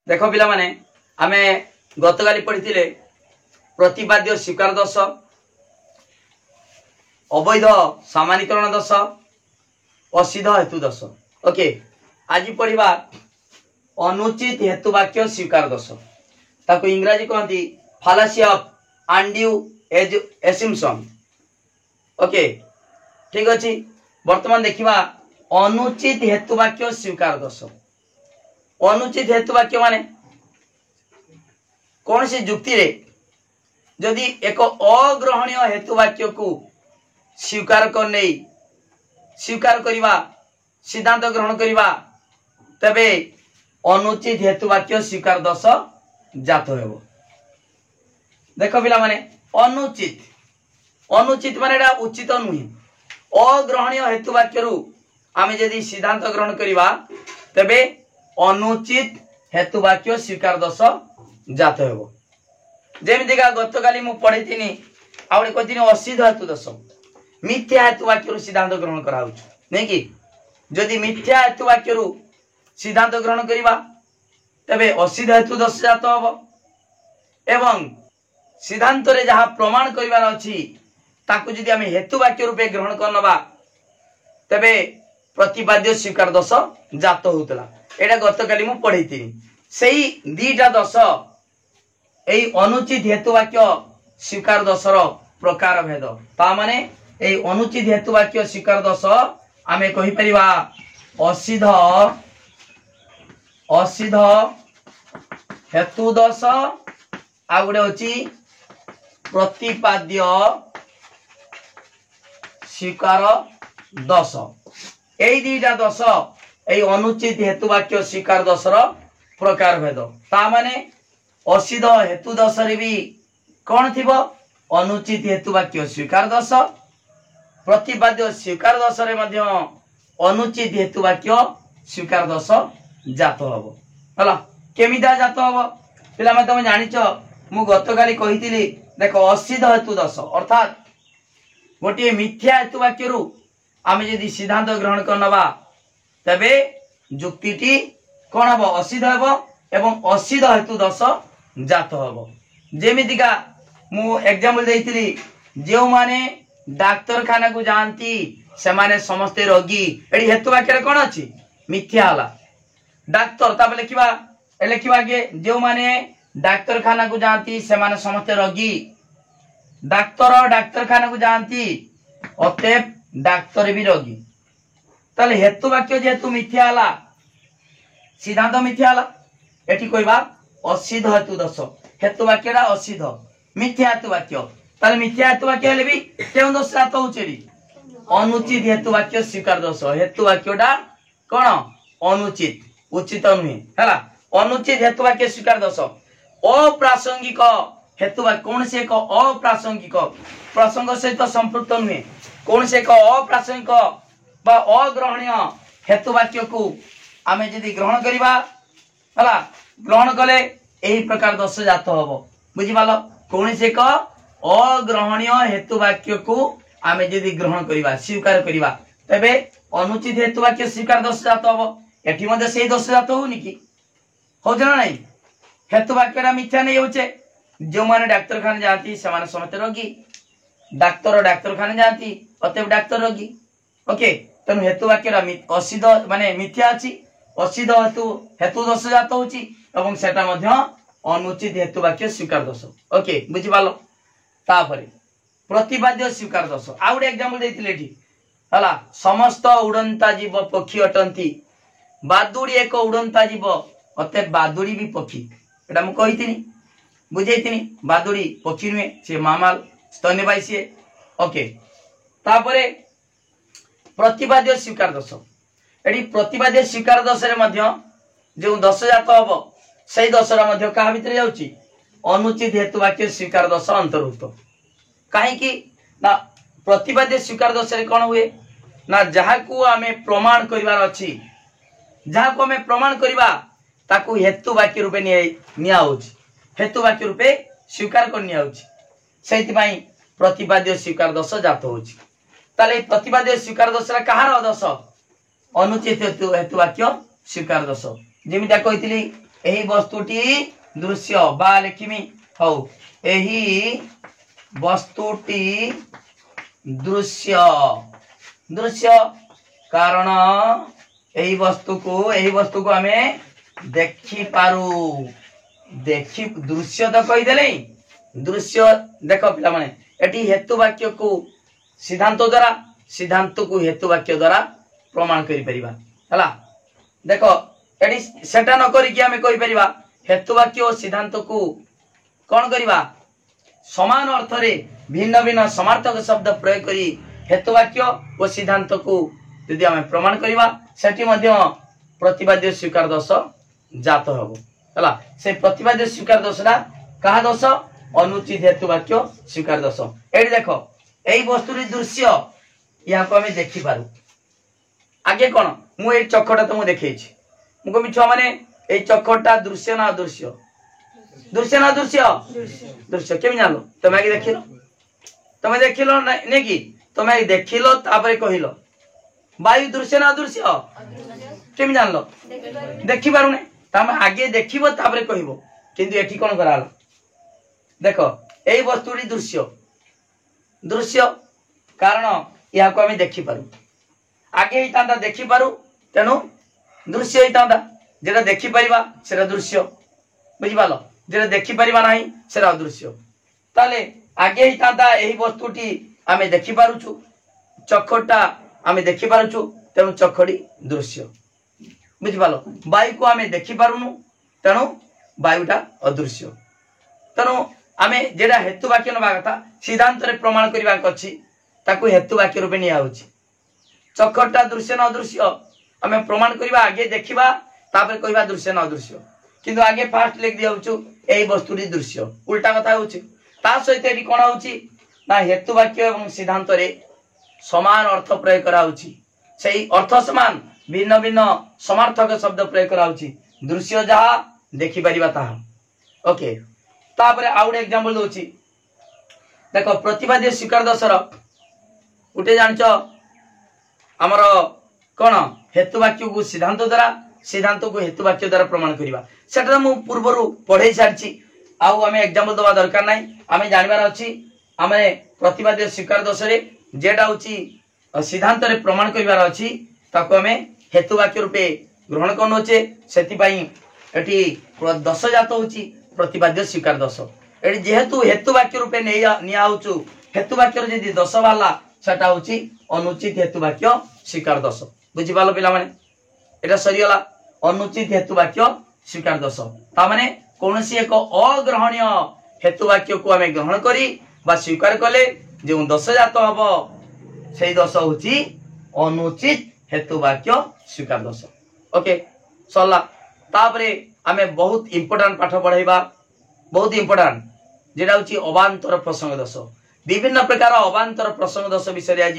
देख पिला माने आमे गतकाली पढ़ी प्रतिपाद्य स्वीकार दोष, अवैध सामान्यकरण दोष, असिद्ध हेतु दोष। ओके, आज पढ़ा अनुचित हेतुवाक्य स्वीकार दोष, ताको इंग्रजी कहती फालासी ऑफ अनड्यू एसम्पशन। ओके, ठीक अच्छे। वर्तमान देखिबा अनुचित हेतुवाक्य स्वीकार दोष। अनुचित हेतुवाक्य माने कौन सी जुक्ति रे जदि एक अग्रहणीय हेतुवाक्य को स्वीकार करवा सिद्धांत ग्रहण करवा तबे अनुचित हेतुवाक्य स्वीकार दोष जात हेबो। देख पिला माने अनुचित माने एटा उचित नुहे। अग्रहणीय हेतुवाक्य रु आमे यदि सिद्धांत ग्रहण करवा तबे अनुचित हेतुवाक्य स्वीकार दोष जात हेबो। जेमितिका गतकाली मु पढ़ी आउे कहती असिद्ध हेतु दोष, मिथ्या हेतुवाक्य सिद्धांत ग्रहण करा नहीं कि जदि मिथ्या हेतुवाक्य सिद्धांत ग्रहण करवा तबे असिद्ध हेतु दोष जात हम। एवं सिद्धांत रे जहाँ प्रमाण करिवार अछि ताकु जदि आमे हेतुवाक्य रूपे ग्रहण करनबा तबे प्रतिपाद्य स्वीकार दोष जात होतला। एटा गतकाली मु पढ़ी सेही दीटा दोष एई अनुचित हेतुवाक्य स्वीकार दोषर प्रकार भेद। ता माने एई अनुचित हेतुवाक्य स्वीकार दोष आमे कहि परिबा असिद्ध हेतु दोष आ गुडे अछि प्रतिपाद्य स्वीकार दोष। एई दीटा दोष एई अनुचित हेतुवाक्य स्वीकार दोषर प्रकार भेद। ता माने असिद्ध हेतु दोष रे भी कौन थिबो अनुचित हेतुवाक्य स्वीकार दोष, प्रतिपाद्य स्वीकार दोष रे मध्य अनुचित हेतुवाक्य स्वीकार दोष जात हबो। हला केमिदा जात हबो पिला में तुम जानिछ मु गतकाली कहितिली देखो असिद्ध हेतु दोष अर्थात गोटे मिथ्या हेतुवाक्य रु आमे यदि सिद्धांत ग्रहण करनबा तबे जुक्तिटी कौन हबो असिद्ध हबो एवं असिद्ध हेतु दोष जात हबो। जेमितिका मु एग्जांपल देइतिली जेउ माने डाक्तरखाना को जानती से माने समस्ते रोगी एडी हेतुवाक्य रे कोन अछि मिथ्या हला। डाक्तर ताबे लिखिबा के जेउ माने डाक्तरखाना को जानती से माने समस्ते रोगी, डाक्तर डाक्तरखाना को जानती अतएव डाक्तर भी रोगी। ताले हेतुवाक्य जेतु मिथ्या हला सिद्धांत मिथ्या हला। एठी कहबा असिद्ध हेतु दोष, हेतुवाक्यरा असिद्ध मिथ्या हेतुवाक्य। ताले मिथ्या हेतुवाक्य हेले भी केउ दोष जात होचेरी अनुचित हेतुवाक्य स्वीकार दोष। हेतुवाक्यटा कोन अनुचित उचित नुहे हला। अनुचित हेतुवाक्य स्वीकार दोष अप्रासंगिक हेतुवाक्य कौन से एक अप्रासंगिक प्रसंग सहित संपृक्त नुहे कौन से एक अप्रासंगिक बा अग्रहणीय हेतुवाक्य को आमे यदि ग्रहण करिबा हला ग्रहण कले एही प्रकार दोष जात हबो। बुझि पालो कौन से एक अग्रहणीय हेतुवाक्य को आमे यदि ग्रहण करिबा स्वीकार करिबा तबे अनुचित हेतुवाक्य स्वीकार दोष जात हबो। एठी मध्ये सेही दोष जात होउनी कि हो जना नहीं हेतुवाक्यरा मिथ्या नहीं होचे। जो माने डाक्तरखाना जाती से माने समस्त रोगी, डाक्तर डाक्तरखाना जाती अतएव डाक्तर रोगी। ओके तनु हेतुवाक्यरा असिद्ध माने मिथ्या अछि, असिद्ध हेतु दोष जात होची एवं सेटा मध्ये अनुचित हेतुवाक्य स्वीकार दोष। ओके बुझि पालो। तापरे प्रतिपाद्य स्वीकार दोष आ गुटे एग्जांपल देथिले एठी हला समस्त उड़ंता जीव पक्षी अटंती, बादुड़ी एक उड़ंता जीव अतएव बादुड़ी भी पक्षी। एटा मु कहितिनी बुझेइतिनी बादुड़ी पक्षी नुहे से मामाल स्तन्यपायी से। ओके तापरे प्रतिपाद्य स्वीकार दोष एटी प्रतिपाद्य स्वीकार दोष रे मध्य जो दोष जात हबो सेही दोषरा मध्य का भितर जाउची अनुचित हेतुवाक्य स्वीकार दोष अंतर्भुक्त। काहे कि ना प्रतिपाद्य स्वीकार दोष रे कोन हुए ना जहा को आमे प्रमाण करिवार अछि, जहा को आमे प्रमाण करिवा ताकू हेतुवाक्य रूपे निया होची, हेतुवाक्य रूपे स्वीकार कर निया होची। सेति पई प्रतिपाद्य स्वीकार दोष जात होची। ताले प्रतिपाद्य स्वीकार दोषरा कहार दोष अनुचित हेतुवाक्य स्वीकार दोष। जेमिता कहितली एही वस्तुटी दृश्य बा लिखिमी हौ एही वस्तुटी दृश्य दृश्य कारण एही वस्तु को हमें देखि पारू देखि दृश्य तो कही देले दृश्य देख पिला माने एटी हेतु वाक्य को सिद्धांत द्वारा सिद्धांत को हेतु वाक्य द्वारा प्रमाण करि परिबा हला देखो एटी सेटा न करी कि हमें कहि परिबा हेतु वाक्य और सिद्धांत को कोन करिबा समान अर्थ रे भिन्न भिन्न समार्थक शब्द प्रयोग करी हेतु वाक्य और सिद्धांत को यदि हमें प्रमाण करिबा सेठी मध्य प्रतिवाद्य स्वीकार दोष जात हबो हला से प्रतिवाद्य स्वीकार दोषरा कहा दोष अनुचित हेतु वाक्य स्वीकार दोष एडी देखो एई वस्तु रे दृश्य या को हमें देखि पारू आगे कोन मु ए चक्कटा तुम देखैछि मु कमी छ माने ए चक्कटा दृश्य ना अदृश्य दृश्य ना दृश्य दृश्य केमि जानो तमे आगे देखिलो ने कि तमे देखिलो तापरे कहिलो वायु दृश्य ना अदृश्य केमि जानलो देखि पारुने तमे आगे देखिबो तापरे कहिबो किंतु एठी कोन करालो देखो एई वस्तुरी दृश्य दृश्य कारण या को हमें देखि पारू आगे ही तांदा देखि पारू तेनु दृश्य ही तांदा जेटा देखि परिबा सेरा दृश्य बुझि पालो जेटा देखि परिबा नाही सेरा अदृश्य ताले आगे ही तांदा एही वस्तुटी हमें देखि पारुछु चक्कटा हमें देखि पारुछु तेनु चक्कड़ी दृश्य बुझि पालो वायु को हमें देखि पारुनु तेनु वायुटा अदृश्य तेनु हमें जेटा हेतु वाक्य नबा कथा सिद्धांत रे प्रमाण करबा कछि ताकू हेतु वाक्य रूपे निया होछि चक्कटा दृश्य न अदृश्य हमें प्रमाण करबा आगे देखिबा तापर कहबा दृश्य न अदृश्य किंतु आगे फास्ट लिख दिया होछु एई वस्तुरी दृश्य उल्टा कथा होछि ता सहित एटी कोन होछि ना हेतु वाक्य एवं सिद्धांत रे समान अर्थ प्रयोग करा होछि सेही अर्थ समान भिन्न भिन्न समार्थक शब्द प्रयोग करा होछि दृश्य जहा देखि परिबा ताहा ओके तापर आउट एग्जांपल दोछि देखो प्रतिवाद्य स्वीकार दशर उठे जानछ हमर कोन हेतु वाक्य को सिद्धांत द्वारा सिद्धांत को हेतु वाक्य द्वारा प्रमाण करिबा सेटा मु पूर्वरु पढै सारछि आउ हमें एग्जांपल दवा दरकार नै हमें जानबार अछि हमें प्रतिवाद्य स्वीकार दशरे जेटा होछि सिद्धांत रे प्रमाण करिबार अछि ताको हमें हेतु वाक्य रूपे ग्रहण करनो छे सेति पई एठी दश जात होछि प्रतिवाद्य स्वीकार दश एठी जेहेतु हेतु वाक्य रूपे निया होछु हेतु वाक्य रे जदि दश वाला सेटा होछि अनुचित हेतु वाक्य स्वीकार दश बुझि पालो पिला माने एटा सरियला अनुचित हेतु वाक्य स्वीकार दश ता माने कोनसी एक अग्रहणीय हेतु वाक्य को हमें ग्रहण करी बा स्वीकार कले जे दश जात हबो सेही दश होछि अनुचित हेतु वाक्य स्वीकार दश ओके सल्ला तापरे हमें बहुत इंपोर्टेंट पाठ पढ़ाइबा बहुत इंपोर्टेंट जेटा होछि अवांतर प्रसंग दश विभिन्न प्रकार अवांतर प्रसंग दश विषय आज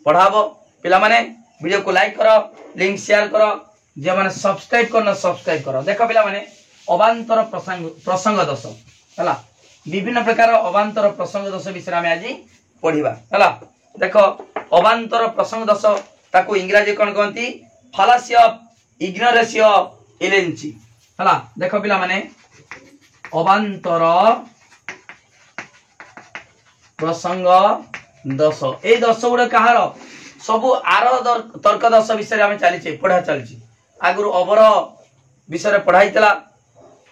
पढ़ाबो पिला माने वीडियो को लाइक करो लिंक शेयर करो जे माने सब्सक्राइब करना सब्सक्राइब करो देखो पिला माने अवांतर प्रसंग दश हला विभिन्न प्रकार अवांतर प्रसंग दश विषय हम आज पढ़िबा हला देखो अवांतर प्रसंग दश ताको इंग्रजी कोन कहंती फालासी ऑफ इग्नोरेंस एलेंची हला देखो पिला माने अवांतर प्रसंग दश ए दश गुडे कहार सबु आर तर्क दश विषय हम चली पढ़ा चलची आगुरु अवर विषय पढ़ाईतला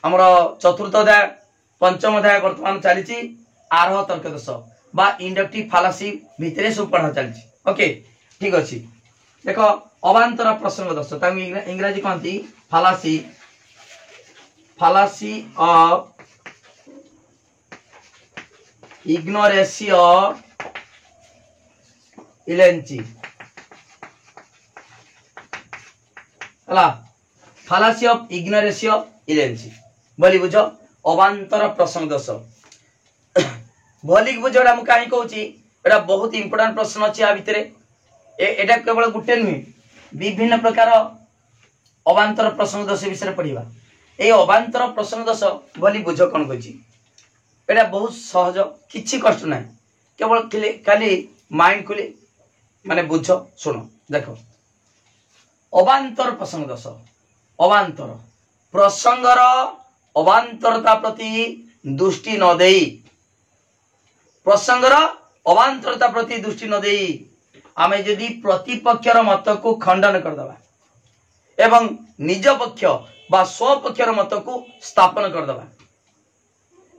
हमर चतुर्थ अध्याय पंचम अध्याय वर्तमान चली आरोह तर्क दश बा इंडक्टिव फालासी भितरे सब पढ़ा चलची ओके ठीक अछि देखो अवांतर प्रसंग दश ताकु इंग्रजी कहंती फालासी ऑफ ignorance एलेंची हला फालासी ऑफ ignorance एलेंची बोली बुझो अवांतर प्रसंग दश भलिक बुझोडा मु काई कहूची एटा बहुत इंपोर्टेंट प्रश्न अछि आ भितरे एटा केवल गुटे नुई विभिन्न प्रकार अवांतर प्रसंग दश विषय पढ़िबा ए अवांतर प्रसंग दश भली बुझो कोन कहूची एटा बहुत सहज किछि कष्ट नाही केवल खाली माइंड खुली माने बुझो सुनो देखो अवांतर प्रसंग दश अवांतर प्रसंगर अवांतरता प्रति दृष्टि न देई प्रसंगर अवांतरता प्रति दृष्टि न देई आमे यदि प्रतिपक्षर मत को खंडन करदबा एवं निज पक्ष बा स्वपक्षर मत को स्थापन करदबा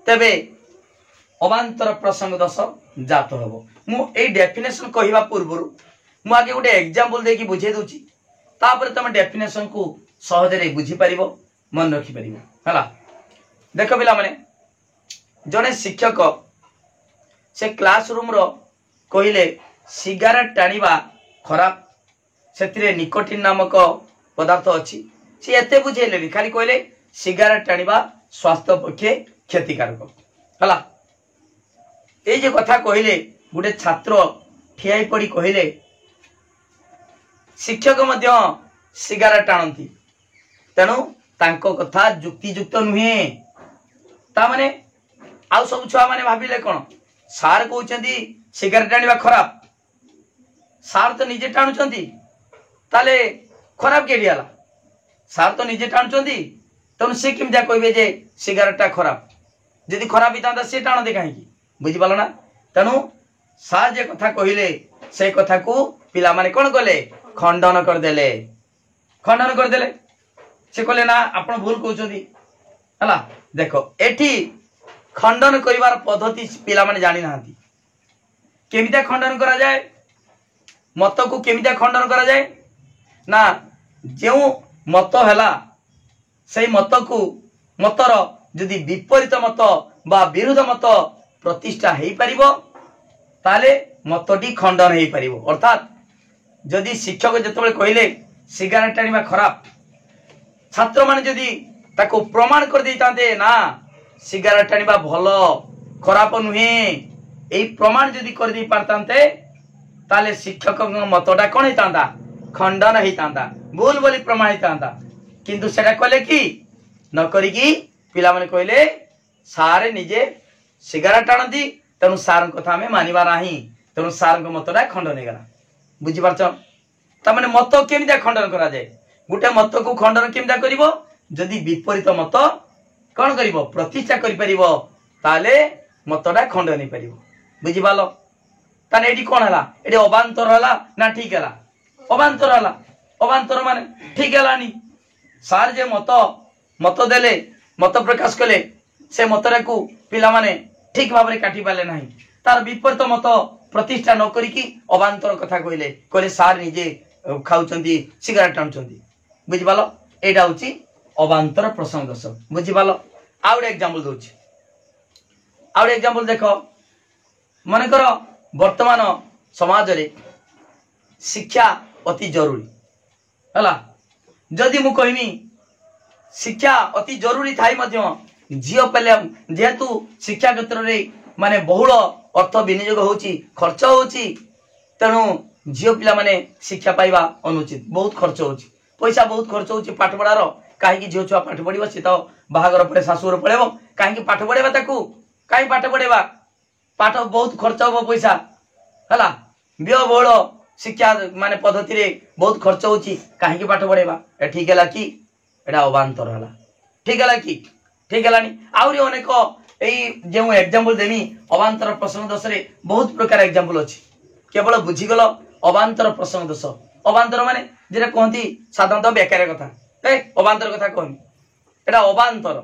तेबे अवांतर प्रसंग दोष जात हबो। मु ए डेफिनेशन कहिबा पूर्व मु आगे गोटे एग्जांपल देकी बुझे दूची तापर तुम डेफिनेशन को सहज रे बुझी परिबो मन रखी परिबो हला। देखो पिला माने जने शिक्षक से क्लासरूम रो कहिले सिगारेट टाणीबा खराब सेतिरे निकोटिन नामक पदार्थ अच्छी सी एते बुझेले खाली कहले सिगारेट टाणीबा स्वास्थ्य पक्षे क्षतिकारक हला। ए जे कथा कहले गोटे छात्र ठियाई पड़ी कहले शिक्षक मध्य सिगारेट टाणती तेणु तांको कथा जुक्तियुक्त नुहे ता माने आउ सब छुआ माने भाबिले कोन सार कहउचंदी सिगारेट टाणीबा खराब सार तो निजे टाणुचंदी ताले खराब के दियाला सार तो निजे टाणुचंदी तेणु से केमजा कहबे जे सिगारेटटा खराब यदि खराब हिता से टाणते कहीं बुझी पाल ना। तेणु सार जे कथा कहले से कथा को पिला माने कौन कले खंडन करदेले से कहले ना आपण भूल कहउचंदी हला। देखो एठी खंडन करिवार पद्धति पिला माने जानि नाहंती केमिता खंडन करा जाए मत को केमिता खंडन करा जाए ना जो मत हैला से मत को मतर यदि विपरीत मत बा विरुद्ध मत प्रतिष्ठा हेई परिबो ताले मतटी खंडन हेई परिबो। अर्थात यदि शिक्षक जतबे कहले सिगारेट टाणीबा खराब छात्र माने यदि ताको प्रमाण कर देतांते ना सिगारेट टाणीबा भलो खराब नुहे एई प्रमाण यदि कर दे पारतांते ताले शिक्षक मतटा कौन होता खंडन होता भूल बोली प्रमाण होता किंतु सेटा कहले कि न करिकी पिला माने कहले सारे निजे सिगारेट टाणती तेणु सार कथा आम मानवा ना तेणु सार मतटा खंडन हो गला बुझी पारछ। तामाने मत केमिता खंडन करा जाए गोटे मत को खंडन केमिता करिवो जदि विपरीत मत कौन करिवो प्रतिष्ठा करि परिवो ताले मतटा खंडन हो परिवो बुझी पालो। ताने एडी कोन हला एडी अबांतर हला ना ठीक हला अबांतर हला अबांतर माने ठीक हलानी सार जे मत देले मत प्रकाश कले से मतरे को पिला माने ठीक भाव में काटी पाले नहीं तार विपरीत मत प्रतिष्ठा न करिकी अबांतर कथा कहले कहले सार निजे खाउचंदी सिगारेट टाणुचंदी बुझी पालो एटा होची अबांतर प्रसंग दोष बुझी पालो। आउ एग्जांपल दोची आउ एग्जांपल देखो मन कर वर्तमान समाज रे शिक्षा अति जरूरी हला जदि मु कहमी शिक्षा अति जरूरी थाई मध्य झियो पले जेहेतु शिक्षा क्षेत्र रे माने बहुल अर्थ विनियोग होची खर्च होची तेणु झियो पिला माने शिक्षा पाइबा अनुचित बहुत खर्च होची पैसा बहुत खर्च होची पाठ पढ़ार कहीं झियो छुआ पाठ पढ़िबो से तो बाहागर पर शाशुर पळेबो कहीं पाठ पढ़ेबा ताकू कहीं पाठ पढ़ेबा पाठ बहुत खर्च हो पैसा हला व्यय बहुल शिक्षा माने पद्धति रे बहुत खर्च होची कहीं पाठ पढ़ेबा ए ठीक है कि एटा अबांतर हला ठीक है कि ठीक है आउरी अनेक एई जे एग्जांपल देमी अबांतर प्रसंग दोष रे बहुत प्रकार एग्जांपल अछि केवल बुझीगल अबांतर प्रसंग दोष अबांतर माने जेटा कहंती साधारणतः बेकार कथा ए अबांतर कथा कहमी एटा अबांतर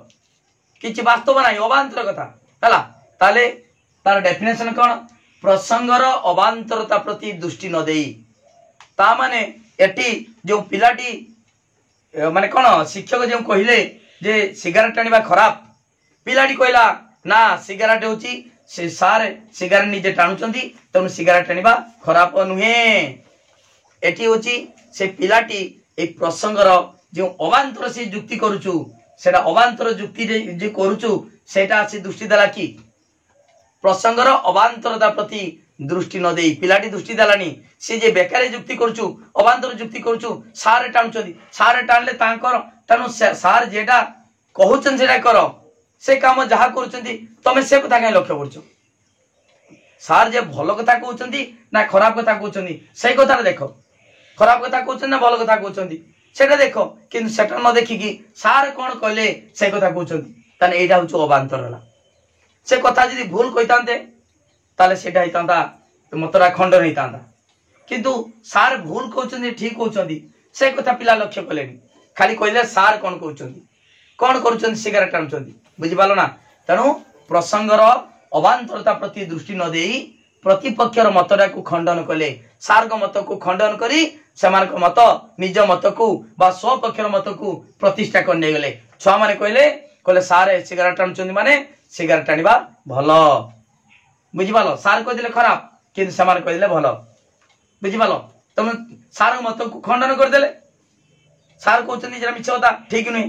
किछि वास्तव नाही अबांतर कथा हला ताले तार डेफिनेशन कोन प्रसंगर अबांतरता प्रति दृष्टि न देई ता माने एटी जो पिलाटी माने कोन शिक्षक जो कहिले जे सिगारेट टाणीबा खराब पिलाटी कहला ना सिगारेट होची से सार सिगारेट निजे टाणुचंदी तेणु सिगारेट टाणीबा खराब नुहे एटी होची से पिलाटी ए प्रसंगर जो अबांतर से जुक्ति करूचु सेटा अबांतर जुक्ति जे करूचु सेटा से दृष्टि देला कि प्रसंगर अबांतरता प्रति दृष्टि न देई पिलाटी दृष्टि देलानी से जे बेकार जुक्ति करूचु अबांतर जुक्ति करूचु सारे टाणुचंदी सारे टाणले तांकर तनु सार जेटा कहउचन सेटा करो से काम जहा करूचंदी तमे से कथा काय लक्ष्य करछो सार जे भलो कथा कहउचंदी ना खराब कथा कहउचंदी से कथा देखो खराब कथा कहउचंदी ना भलो कथा कहउचंदी सेटा देख कि सेटा न देखिकी सार कौन कहले से कथा कहउछंती ताने एटा होछ अबांतर हला से कथा जदी भूल कहितांते ताले सेटा हितांता मतरा खंडन हितांता किंतु सार भूल कहउछंती ठीक कहउछंती से कथा पिला लक्ष्य कलेनी खाली कहले सार कौन कहउछंती कौन करूछंती सिगारेट टाणुछंती बुझि पालो ना तेणु प्रसंगर अबांतरता प्रति दृष्टि न देई प्रतिपक्षर मतटा को खंडन कले सार्ग मत को खंडन करी सेमानक मत निज मत को बा स्वपक्षर मत को प्रतिष्ठा करने गले छुआ माने कहले सारे सिगारेट टाणुछंती माने सिगारेट टाणिबा भल बुझि पालो सार कह दिले खराब किंतु सेमान कह दिले भल बुझि पालो तुम सार मत को खंडन कर देले सार कहउछंती जे मिछ कथा ठीक नुहे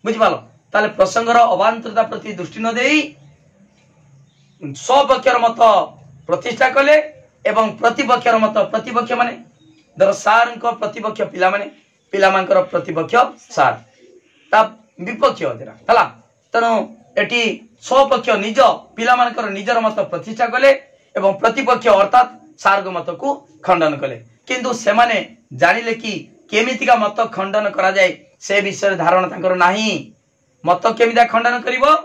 बुझि पालो ताले प्रसंगर अबांतरता प्रति दृष्टि न देई स्वपक्षर मत प्रतिष्ठा कले एवं प्रतिपक्षर मत प्रतिपक्ष माने धर सार प्रतिपक्ष पिला माने पिला मानकर प्रतिपक्ष सार ता विपक्ष हला तेणु एटी स्वपक्ष निज पिला मानकर निजर मत प्रतिष्ठा कले एवं प्रतिपक्ष अर्थात सार्ग मत को खंडन कले किंतु से माने जानिले कि केमितिका मत खंडन करा जाए से विषय धारणा तांकर नाही मत केमिता खंडन करिवो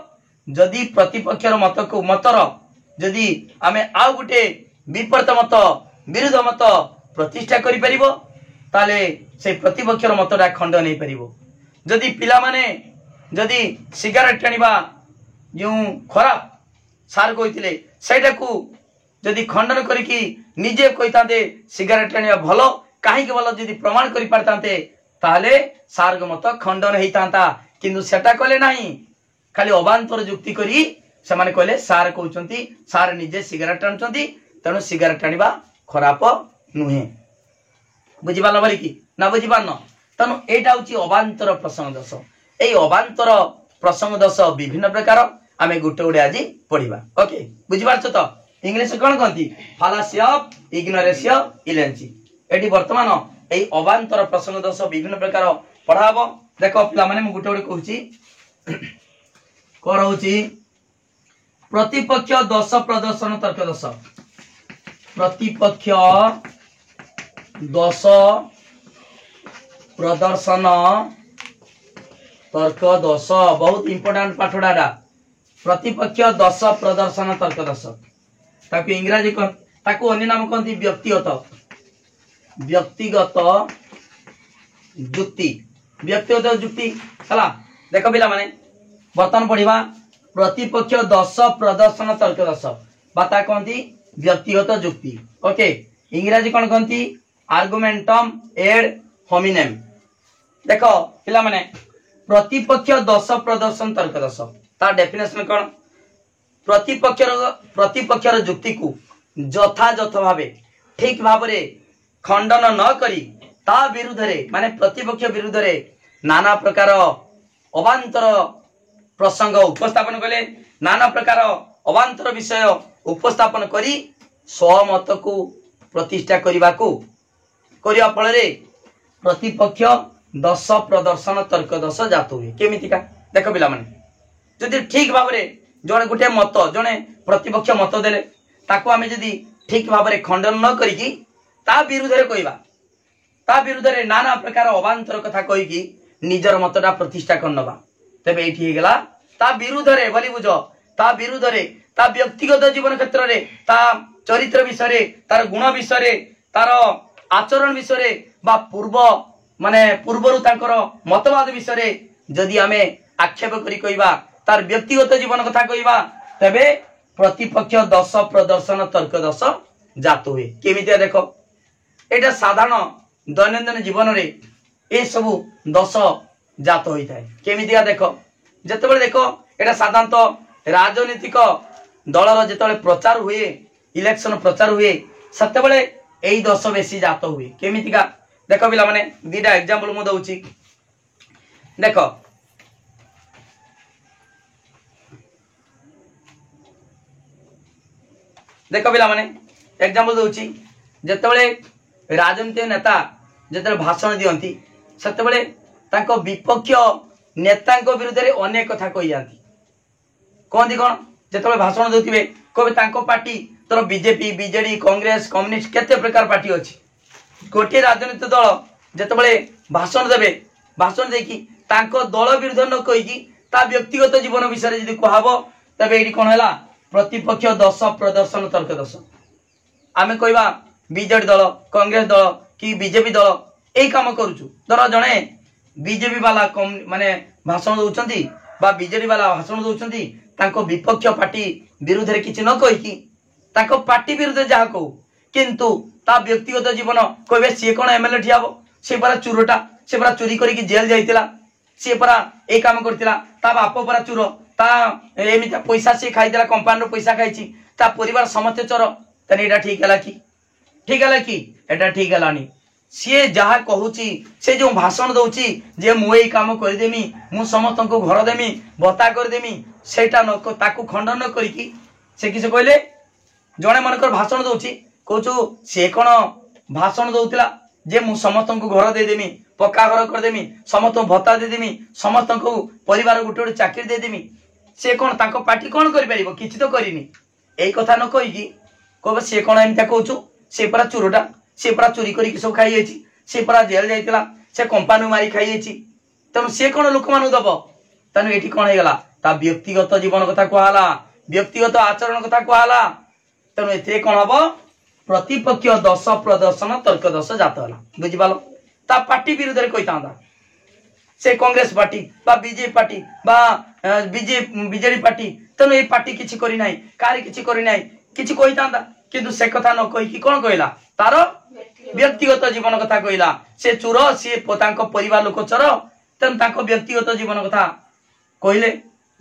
जदि प्रतिपक्षर मत को मतर जदि आमे आउ गुटे विपरीत मत विरुद्ध मत प्रतिष्ठा करि परिबो ताले से प्रतिपक्षर मतटा खंडन नहीं परिबो जदि पिला माने जदि सिगारेट टाणिबा जो खराब सार कहिथिले सेटा को जदि खंडन करिकी निजे कहितांते सिगारेट टाणिबा भलो काहे के भलो जदि प्रमाण करि पारतांते ताले सार्ग मत खंडन हेइतांता किंतु सेटा कले नाही खाली अबांतर जुक्ति करी से माने कहले सार कहउछंती सार निजे सिगारेट टाणुछंती तेणु सिगारेट टाणिबा खराब नुहे बुझि पालो बोली कि ना बुझि पारन तेणु एटा होची अबांतर प्रसंग दश एई अबांतर प्रसंग दश विभिन्न प्रकार आमे गुटे गुटे आज पढिबा ओके बुझि पारछ तो इंग्लिश कोन कहंती फालासी ऑफ इग्नोरेंस इलेंसी एटी वर्तमान एई अबांतर प्रसंग दश विभिन्न प्रकार पढाबो देखो पिला माने म गुटे गुटे कहूची करौची प्रतिपक्ष दश प्रदर्शन तर्क दश प्रतिपक्ष दश प्रदर्शन तर्क दश बहुत इंपोर्टेंट पाठडाडा प्रतिपक्ष दश प्रदर्शन तर्क दश ताकि इंग्रजी ताकू अन्य नाम कहती व्यक्तिगत जुक्ति व्यक्तिगत जुक्ति हला देखो पिला माने बर्तन पढ़िबा प्रतिपक्ष दश प्रदर्शन तर्क दश बाता कहती व्यक्तिगत जुक्ति ओके इंग्रजी कौन कहती आर्गुमेंटम एड होमिनेम देखो पिला माने प्रतिपक्ष दश प्रदर्शन तर्क दश तार डेफिनेशन कौन प्रतिपक्षर जुक्ति को यथायथ भावे ठीक भावरे खंडन न करी ता विरुद्ध रे माने प्रतिपक्ष विरुद्ध रे नाना प्रकार अबांतर प्रसंग उपस्थापन कले नाना प्रकार अबांतर विषय उपस्थापन करी सहमत को प्रतिष्ठा करिया फल प्रतिपक्ष दश प्रदर्शन तर्क दश जात हुए केमितिका देख पिला माने जदि ठीक भाव जड़े गोटे मत जड़े प्रतिपक्ष मत देले ताको आमे जदि ठीक भाव खंडन न करिकी ता विरुद्ध रे कहबा ता विरुद्ध रे नाना प्रकार अबांतर कथा कहिकी निजर मतटा प्रतिष्ठा करनबा तबे एठी गेला ता विरुद्ध रे बोली बुझो ता विरुद्ध रे ता व्यक्तिगत जीवन क्षेत्र रे ता चरित्र विषय रे तार गुण विषय रे तार आचरण विषय रे बा पूर्व माने पूर्वरु तांकर मतवाद विषय रे जदि आमे आक्षेप करी कहबा तार व्यक्तिगत जीवन कथा कहबा तबे प्रतिपक्ष दश प्रदर्शन तर्क दश जात हुए केमितिया देखो एटा साधारण दैनंदिन जीवन रे ए सब दश जात होई थाए केमितिया देखो जेतेबेले देखो एटा साधारणतः राजनीतिक दलर जेतेबेले प्रचार हुए इलेक्शन प्रचार हुए सेतेबेले एई दश बेसी जात हुए केमितिका देखो पिला माने दीटा एग्जांपल मु दउची देखो देखो पिला माने एग्जांपल दउची जेतेबेले राजनीतिक नेता जेतेबेले भाषण दियंती सेतेबेले तांको विपक्ष नेतांको विरुद्ध रे अनेक कथा कहि जांती कहती कौन जेतेबेले भाषण देउथिबे कहबे तांको पार्टी तोर बीजेपी बीजेडी कांग्रेस कम्युनिस्ट केते प्रकार पार्टी अछि गोटे राजनीतिक दल जेतेबेले भाषण देबे भाषण देखी तांको दल विरुद्ध न कहीकि ता व्यक्तिगत जीवन विषय यदि कहब तबे ये कौन है प्रतिपक्ष दोष प्रदर्शन तर्क दोष आमे कहवा बीजेडी दल कांग्रेस दल कि बीजेपी दल यही काम करुचु धर जड़े बीजेपी वाला माने भाषण दौरान बा बीजेडी वाला भाषण दौरान विपक्ष पार्टी विरुद्ध रे किछि न कहीकि पार्टी विरुद्ध जहाँ कहू किंतु ता व्यक्तिगत जीवन कहे सी कौन एमएलए ठिया हम सी परा चोरटा सी परा चोरी करके जेल जाइतिला सी परा ए काम करतिला ता बाप परा चोर ता एमिता पैसा सी खाइतिला कंपनी रो पैसा खाइछि ता परिवार समस्त चोर तने एटा ठीक हला कि एटा ठीक हलानी सी जहाँ कहूची से जो भाषण दौची जे मु एई काम कर देमी मु समस्त को घर देमी भत्ता कर देमी सेटा न ताकू खंडन न करिकि से किसे कहले जणे मनकर भाषण दौची कहूचु से कौन भाषण दौला जे मु समस्त को घर देदेमी पक्का घर करदेमी समस्त भत्ता देदेमी समस्त को परिवार गोटे गोटे चाकरी देदेमी से कौन तांको पार्टी कौन करि किछि तो करिनी एई कथा न कहिकि कहबो से कौन एमिता कहूचु से परा चोरटा से परा चोरी करके सब खाई जाइछि से परा जेल जाइतिला से कंपनी मारी खाई जाइछि तेणु से कौन लोक मानु दब तेणु एठी कौन हेगला ता व्यक्तिगत जीवन कथा कहला व्यक्तिगत आचरण कथा कहला तेणु एथे कौन हबो प्रतिपक्ष दोष प्रदर्शन तर्क दोष जात है बुझिपाल ता पार्टी विरुद्ध रे कहितांदा से कांग्रेस पार्टी बा बीजेपी पार्टी बा बीजेडी पार्टी तेणु ये पार्टी किछि करि नाही कारी किछि करि नाही किछि कहितांदा किंतु से कथा न कहि कि कोन कहला तार व्यक्तिगत जीवन कथा कहला से चोर सी तांको परिवार लोक चोर तेणु तांको व्यक्तिगत जीवन कथा कहले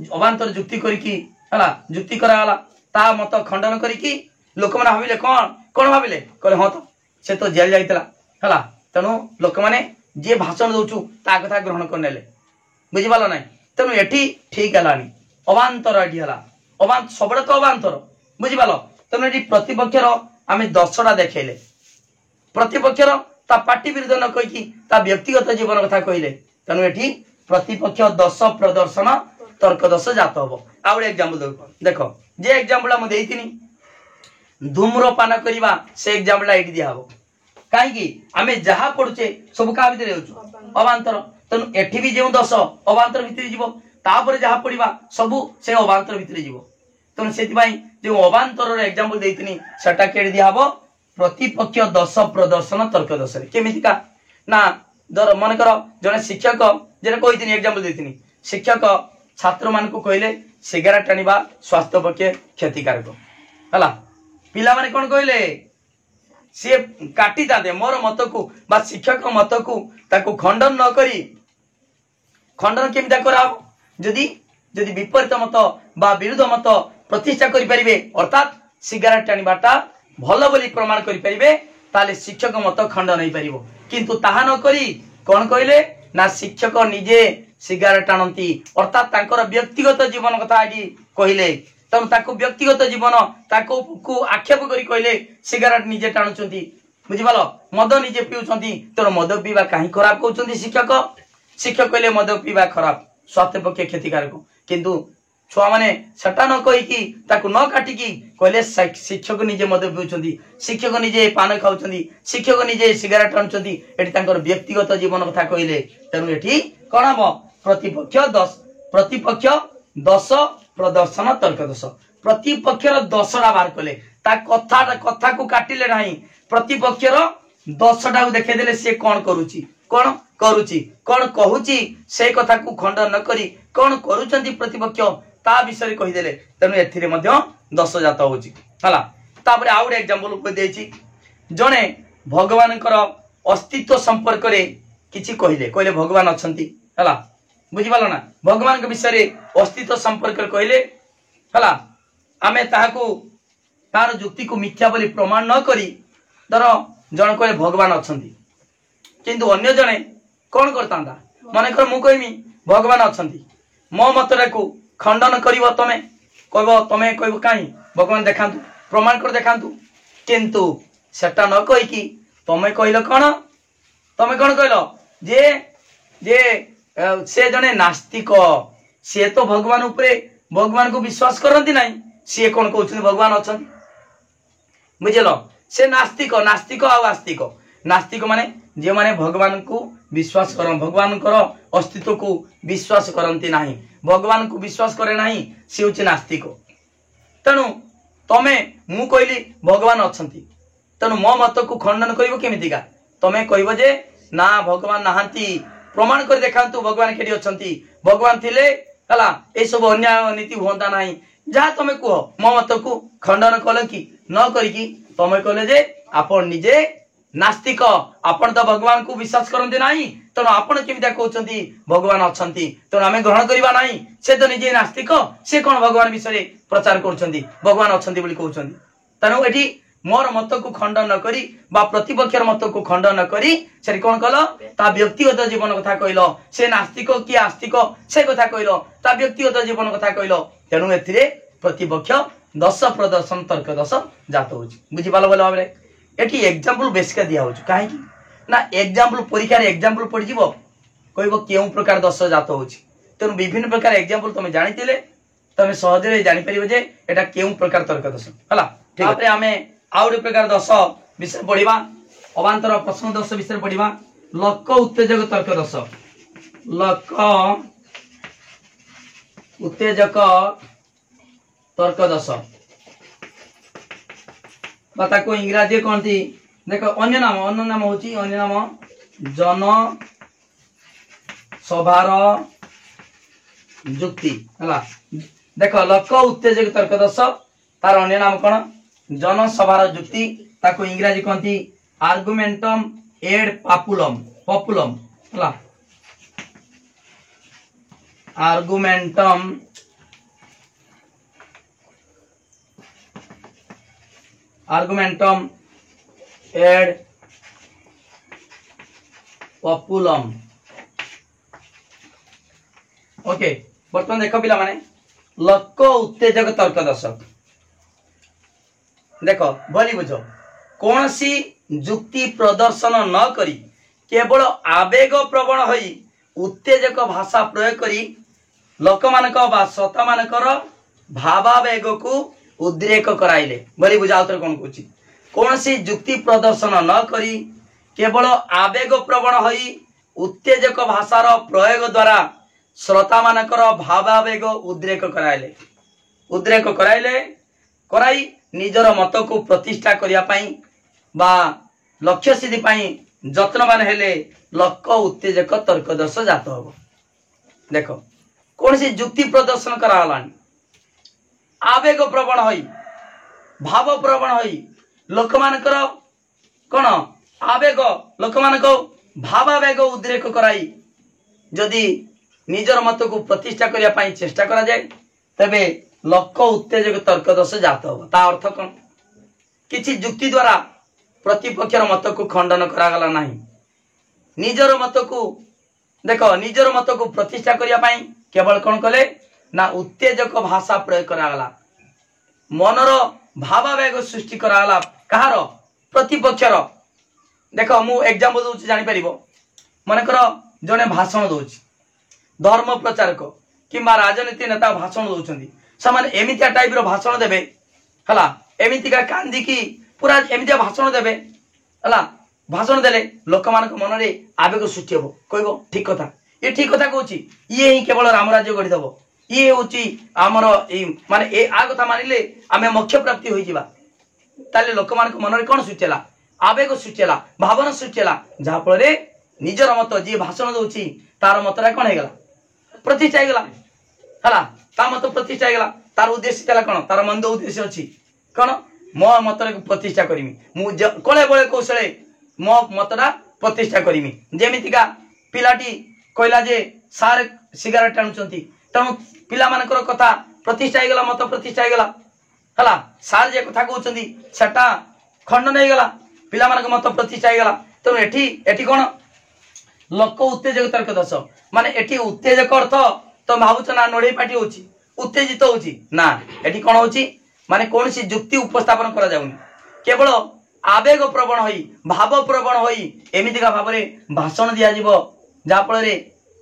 अवांतर जुक्ति करिकि हला जुक्ति कराला ता मत खंडन करिकि लोक माने भाबिले कौन भाविले कहले हाँ तो से तो जेल जाइतिला हला तेणु लोक माने जे भाषण दौचु ता कथा ग्रहण कर नेले बुझिपाल ना तेणु एठी ठीक हलानी अवांतर एठी हला अवांत सबडे तो अवांतर बुझिपाल तेणु एठी प्रतिपक्षर आमे दर्शना देखेले प्रतिपक्षर ता पार्टी विरुद्ध न कहि ता व्यक्तिगत जीवन कथा कहले तेणु एठी प्रतिपक्ष दोष प्रदर्शन तर्क दोष जात हबो आ एक एग्जांपल देखो जे एग्जांपल हम देइतिनी धूम्रपान करवा से एग्जांपल एठी दिया हबो काहेकि आमे जहा पढुचे सब का भितर होछु अवांतर तेणु एठी भी जे दोष अवांतर भितर जीवो तापर जहा पढिबा सब से अवांतर भितर जीवो तेणु सेति भाई जे अवांतर रे एग्जांपल देइतिनी सेटा केडी दिया हबो प्रतिपक्ष दोष प्रदर्शन तर्क दोष रे केमितिका ना दर मन कर जने शिक्षक जेने कहितिनी एग्जांपल देइतिनी शिक्षक छात्र मान को कहले सिगारेट टानिबा स्वास्थ्य पक्षे क्षतिकारक हला पिला माने कोन कहले से काटी दादे मोर मत को बा शिक्षक मत को ताको खंडन न करी खंडन केमिता कराब जदि जदि विपरीत मत बा विरुद्ध मत प्रतिष्ठा करि परिबे अर्थात सिगारेट टानिबाटा भलो बोली प्रमाण करि परिबे ताले शिक्षक मत खंडन होई परिबो किंतु ताहा न करी कोन कहले ना शिक्षक निजे सिगारेट टाणती अर्थात तांकर व्यक्तिगत जीवन कथा आडी कहले तेणु ताको व्यक्तिगत जीवन ताको को आक्षेप करी कहले सिगारेट निजे टाणुचंती बुझिपाल मद निजे पिउचंती तेणु मद पीवा काहे खराब कहउचंती शिक्षक कहले मद पीवा खराब स्वास्थ्य पक्षे क्षतिकारक किंतु छुआ माने सेटा न कहिकि ताको न काटिकी कहले शिक्षक निजे मद पिउचंती शिक्षक निजे पान खाउचंती शिक्षक निजे सिगारेट टाणुचंती एठी तांकर व्यक्तिगत जीवन कथा कहले तेणु एठी कोन हबो प्रतिपक्ष दोष प्रदर्शन तर्क दोष प्रतिपक्षर दोषटा बाहर कले ता कथा को काटिले नाही प्रतिपक्षर दोषटा को देखे देले से कोन करूची कोन कहूची से कथा को खंडन न करी कोन करूचंती प्रतिपक्ष ता विषय कहि देले तेनु एथिरे मध्ये दोष जात होची हला तापरे आउड एग्जांपल को देछि जणे भगवानकर अस्तित्व संपर्क रे किछि कहले भगवान अछंती हला बुझिपाल ना भगवान के विषय अस्तित्व संपर्क कहले हला आमे ताहाको तार जुक्ति को मिथ्या बोली प्रमाण न करी धर जन कहले भगवान अछंती किंतु अन्य जने कोन करतांदा माने कर मु कहमी भगवान अछंती मो मतरे को खंडन करिवो तमे कहबो काई भगवान देखांतु प्रमाण कर देखांतु किंतु सेटा न कहि कि तमे कहलो तमे कोन कहलो जे से जने नास्तिक से तो भगवान उपरे भगवान को विश्वास करती नहीं सी कौन कहते भगवान अच्छा बुझल से नास्तिक आ आस्तिक नास्तिक माने जे माने भगवान को विश्वास कर भगवान अस्तित्व को विश्वास करती ना भगवान को विश्वास करे ना सी हूँ नास्तिक तेणु तमें मु कहली भगवान अच्छा तेणु मो मत को खंडन करमिका तमें कह जे ना भगवान नहांती प्रमाण कर देखा भगवान के अच्छा भगवान थिले हला ए सब अन्याय नीति हुआ ना जहाँ तुम्हें कह मो मत को खंडन कल कि न करी तमें कहले जे आपण निजे नास्तिक आपण तो भगवान को विश्वास करते ना तेणु आपण केमी कहते भगवान अच्छा तेणु आम ग्रहण करवा ना से तो निजे नास्तिक से कौन भगवान विषय प्रचार कर भगवान अच्छा कहते तेणु ये मोर मत को खंडन न करी प्रतिपक्षर मत को खंडन न करी से कौन कल ता व्यक्तिगत जीवन कथा कहल से नास्तिक कि आस्तिक से कथा कहल ता व्यक्तिगत जीवन कथा कहल तेणु ए प्रतिपक्ष दश प्रदर्शन तर्क दश जात हो बुझीपाल भल भाव एटी एग्जांपल बेसिका दिया हो कहीं ना एग्जांपल परीक्षा एग्जांपल पड़ जाव कह क्यों प्रकार दश जात हो तेणु विभिन्न प्रकार एग्जांपल तुम जानी तुम सहज जापर जे एटा क्यों प्रकार तर्क दश है आम आउ गोटे प्रकार दश विषय पढ़ा अवांतर प्रश्न दश विषय पढ़ा लक उत्तेजक तर्क दश लक उत्तेजक तर्क दश को इंग्राजी कौन थी देख अन्य नाम होची अन्य नाम जन सभार जुक्ति है देख लक उत्तेजक तर्क दश तार अन्य नाम कौन जन सभार जुक्ति ताको इंग्राजी कौन थी आर्गुमेंटम एड पापुलम पपुलम है आर्गुमेंटम आर्गुमेंटम एड पपुलम ओके बर्तमान देख पिला माने लक उत्तेजक तर्क दर्शक देख भली बुझ कौन सी जुक्ति प्रदर्शन न करी केवल आवेग प्रवण होई उत्तेजक भाषा प्रयोग करी लोक मानक बा सता मानकर भावावेग को उद्रेक कराइले भली बुझाओ तो कौन कहूँ कौन सी जुक्ति प्रदर्शन न करी केवल आवेग प्रवण होई उत्तेजक भाषार प्रयोग द्वारा श्रोता मानकर भावावेग उद्रेक कराइले कराई निजर मत को प्रतिष्ठा करिया पाई बा लक्ष्य सिद्धि पाई जत्नवान हेले लक उत्तेजक तर्कदर्श जात हो देख कौन सी जुक्ति प्रदर्शन करालानी आवेग प्रवण होई भाव प्रवण होई लोक मानकर कौन आवेग लोक मानक भावावेग उद्रेक कराई जदि निजर मत को प्रतिष्ठा करिया पाई चेष्टा करा जाए तबे लक उत्तेजक तर्कदर्श जात हो ता अर्थ कौन किछि जुक्ति द्वारा प्रतिपक्षर मत को खंडन करागला नहीं निजर मत को देख निजर मत को प्रतिष्ठा करिया पाई केवल कौन कले ना उत्तेजक भाषा प्रयोग करागला मनर भावावेग सृष्टि करागला कहार प्रतिपक्षर देख मु एग्जांपल दूची जानि परिबो मनकर जने भाषण दोची धर्म प्रचारक किंबा राजनीति नेता भाषण दौरान से एमितिया टाइप रो भाषण देवे हला एमितिका कांदी की पूरा एमितिया भाषण देवे हला भाषण देले लोक मान मन में आवेग सृष्टि हम कह ठीक कथा ये ठीक कथा कहूँ ये ही केवल राम राज्य गढ़ीदेव ये हूँ आमर माने ए आ कथा मानिले आम मोक्ष प्राप्ति हो ताले लोक मान मन में कौन सृष्टि है आवेग सृष्टि है भावना सृष्टि है जहाँफल निजर मत जी भाषण दौची तार मतटा कौन है प्रतिष्ठा है ता मत प्रतिष्ठा है तार उद्देश्य कौन तार मंद उद्देश्य अच्छी कौन मो मत प्रतिष्ठा करमी मुझे कले बड़े कौशले मो मतटा प्रतिष्ठा करमी जेमितिका पिलाटी कहला जे सार सिगारेट टाणुचंती तेणु पिला मानकर कथा प्रतिष्ठा होगला मत प्रतिष्ठा होगला हला सार जे कथा कहउचंती सेटा खंडन होगला पिला मानक मत प्रतिष्ठा होगला तेणु एठी कौन लक उत्तेजक तर्क दश माने एठी उत्तेजक अर्थ तो भावुच ना नोड़े पाटी होची उत्तेजित होची ना एठी कौन होची माने कौन सी जुक्ति उपस्थापन करा जाउनी केवल आवेग प्रवण होई भाव प्रवण होई एमितिका भाव में भाषण दिया जीवो जा फल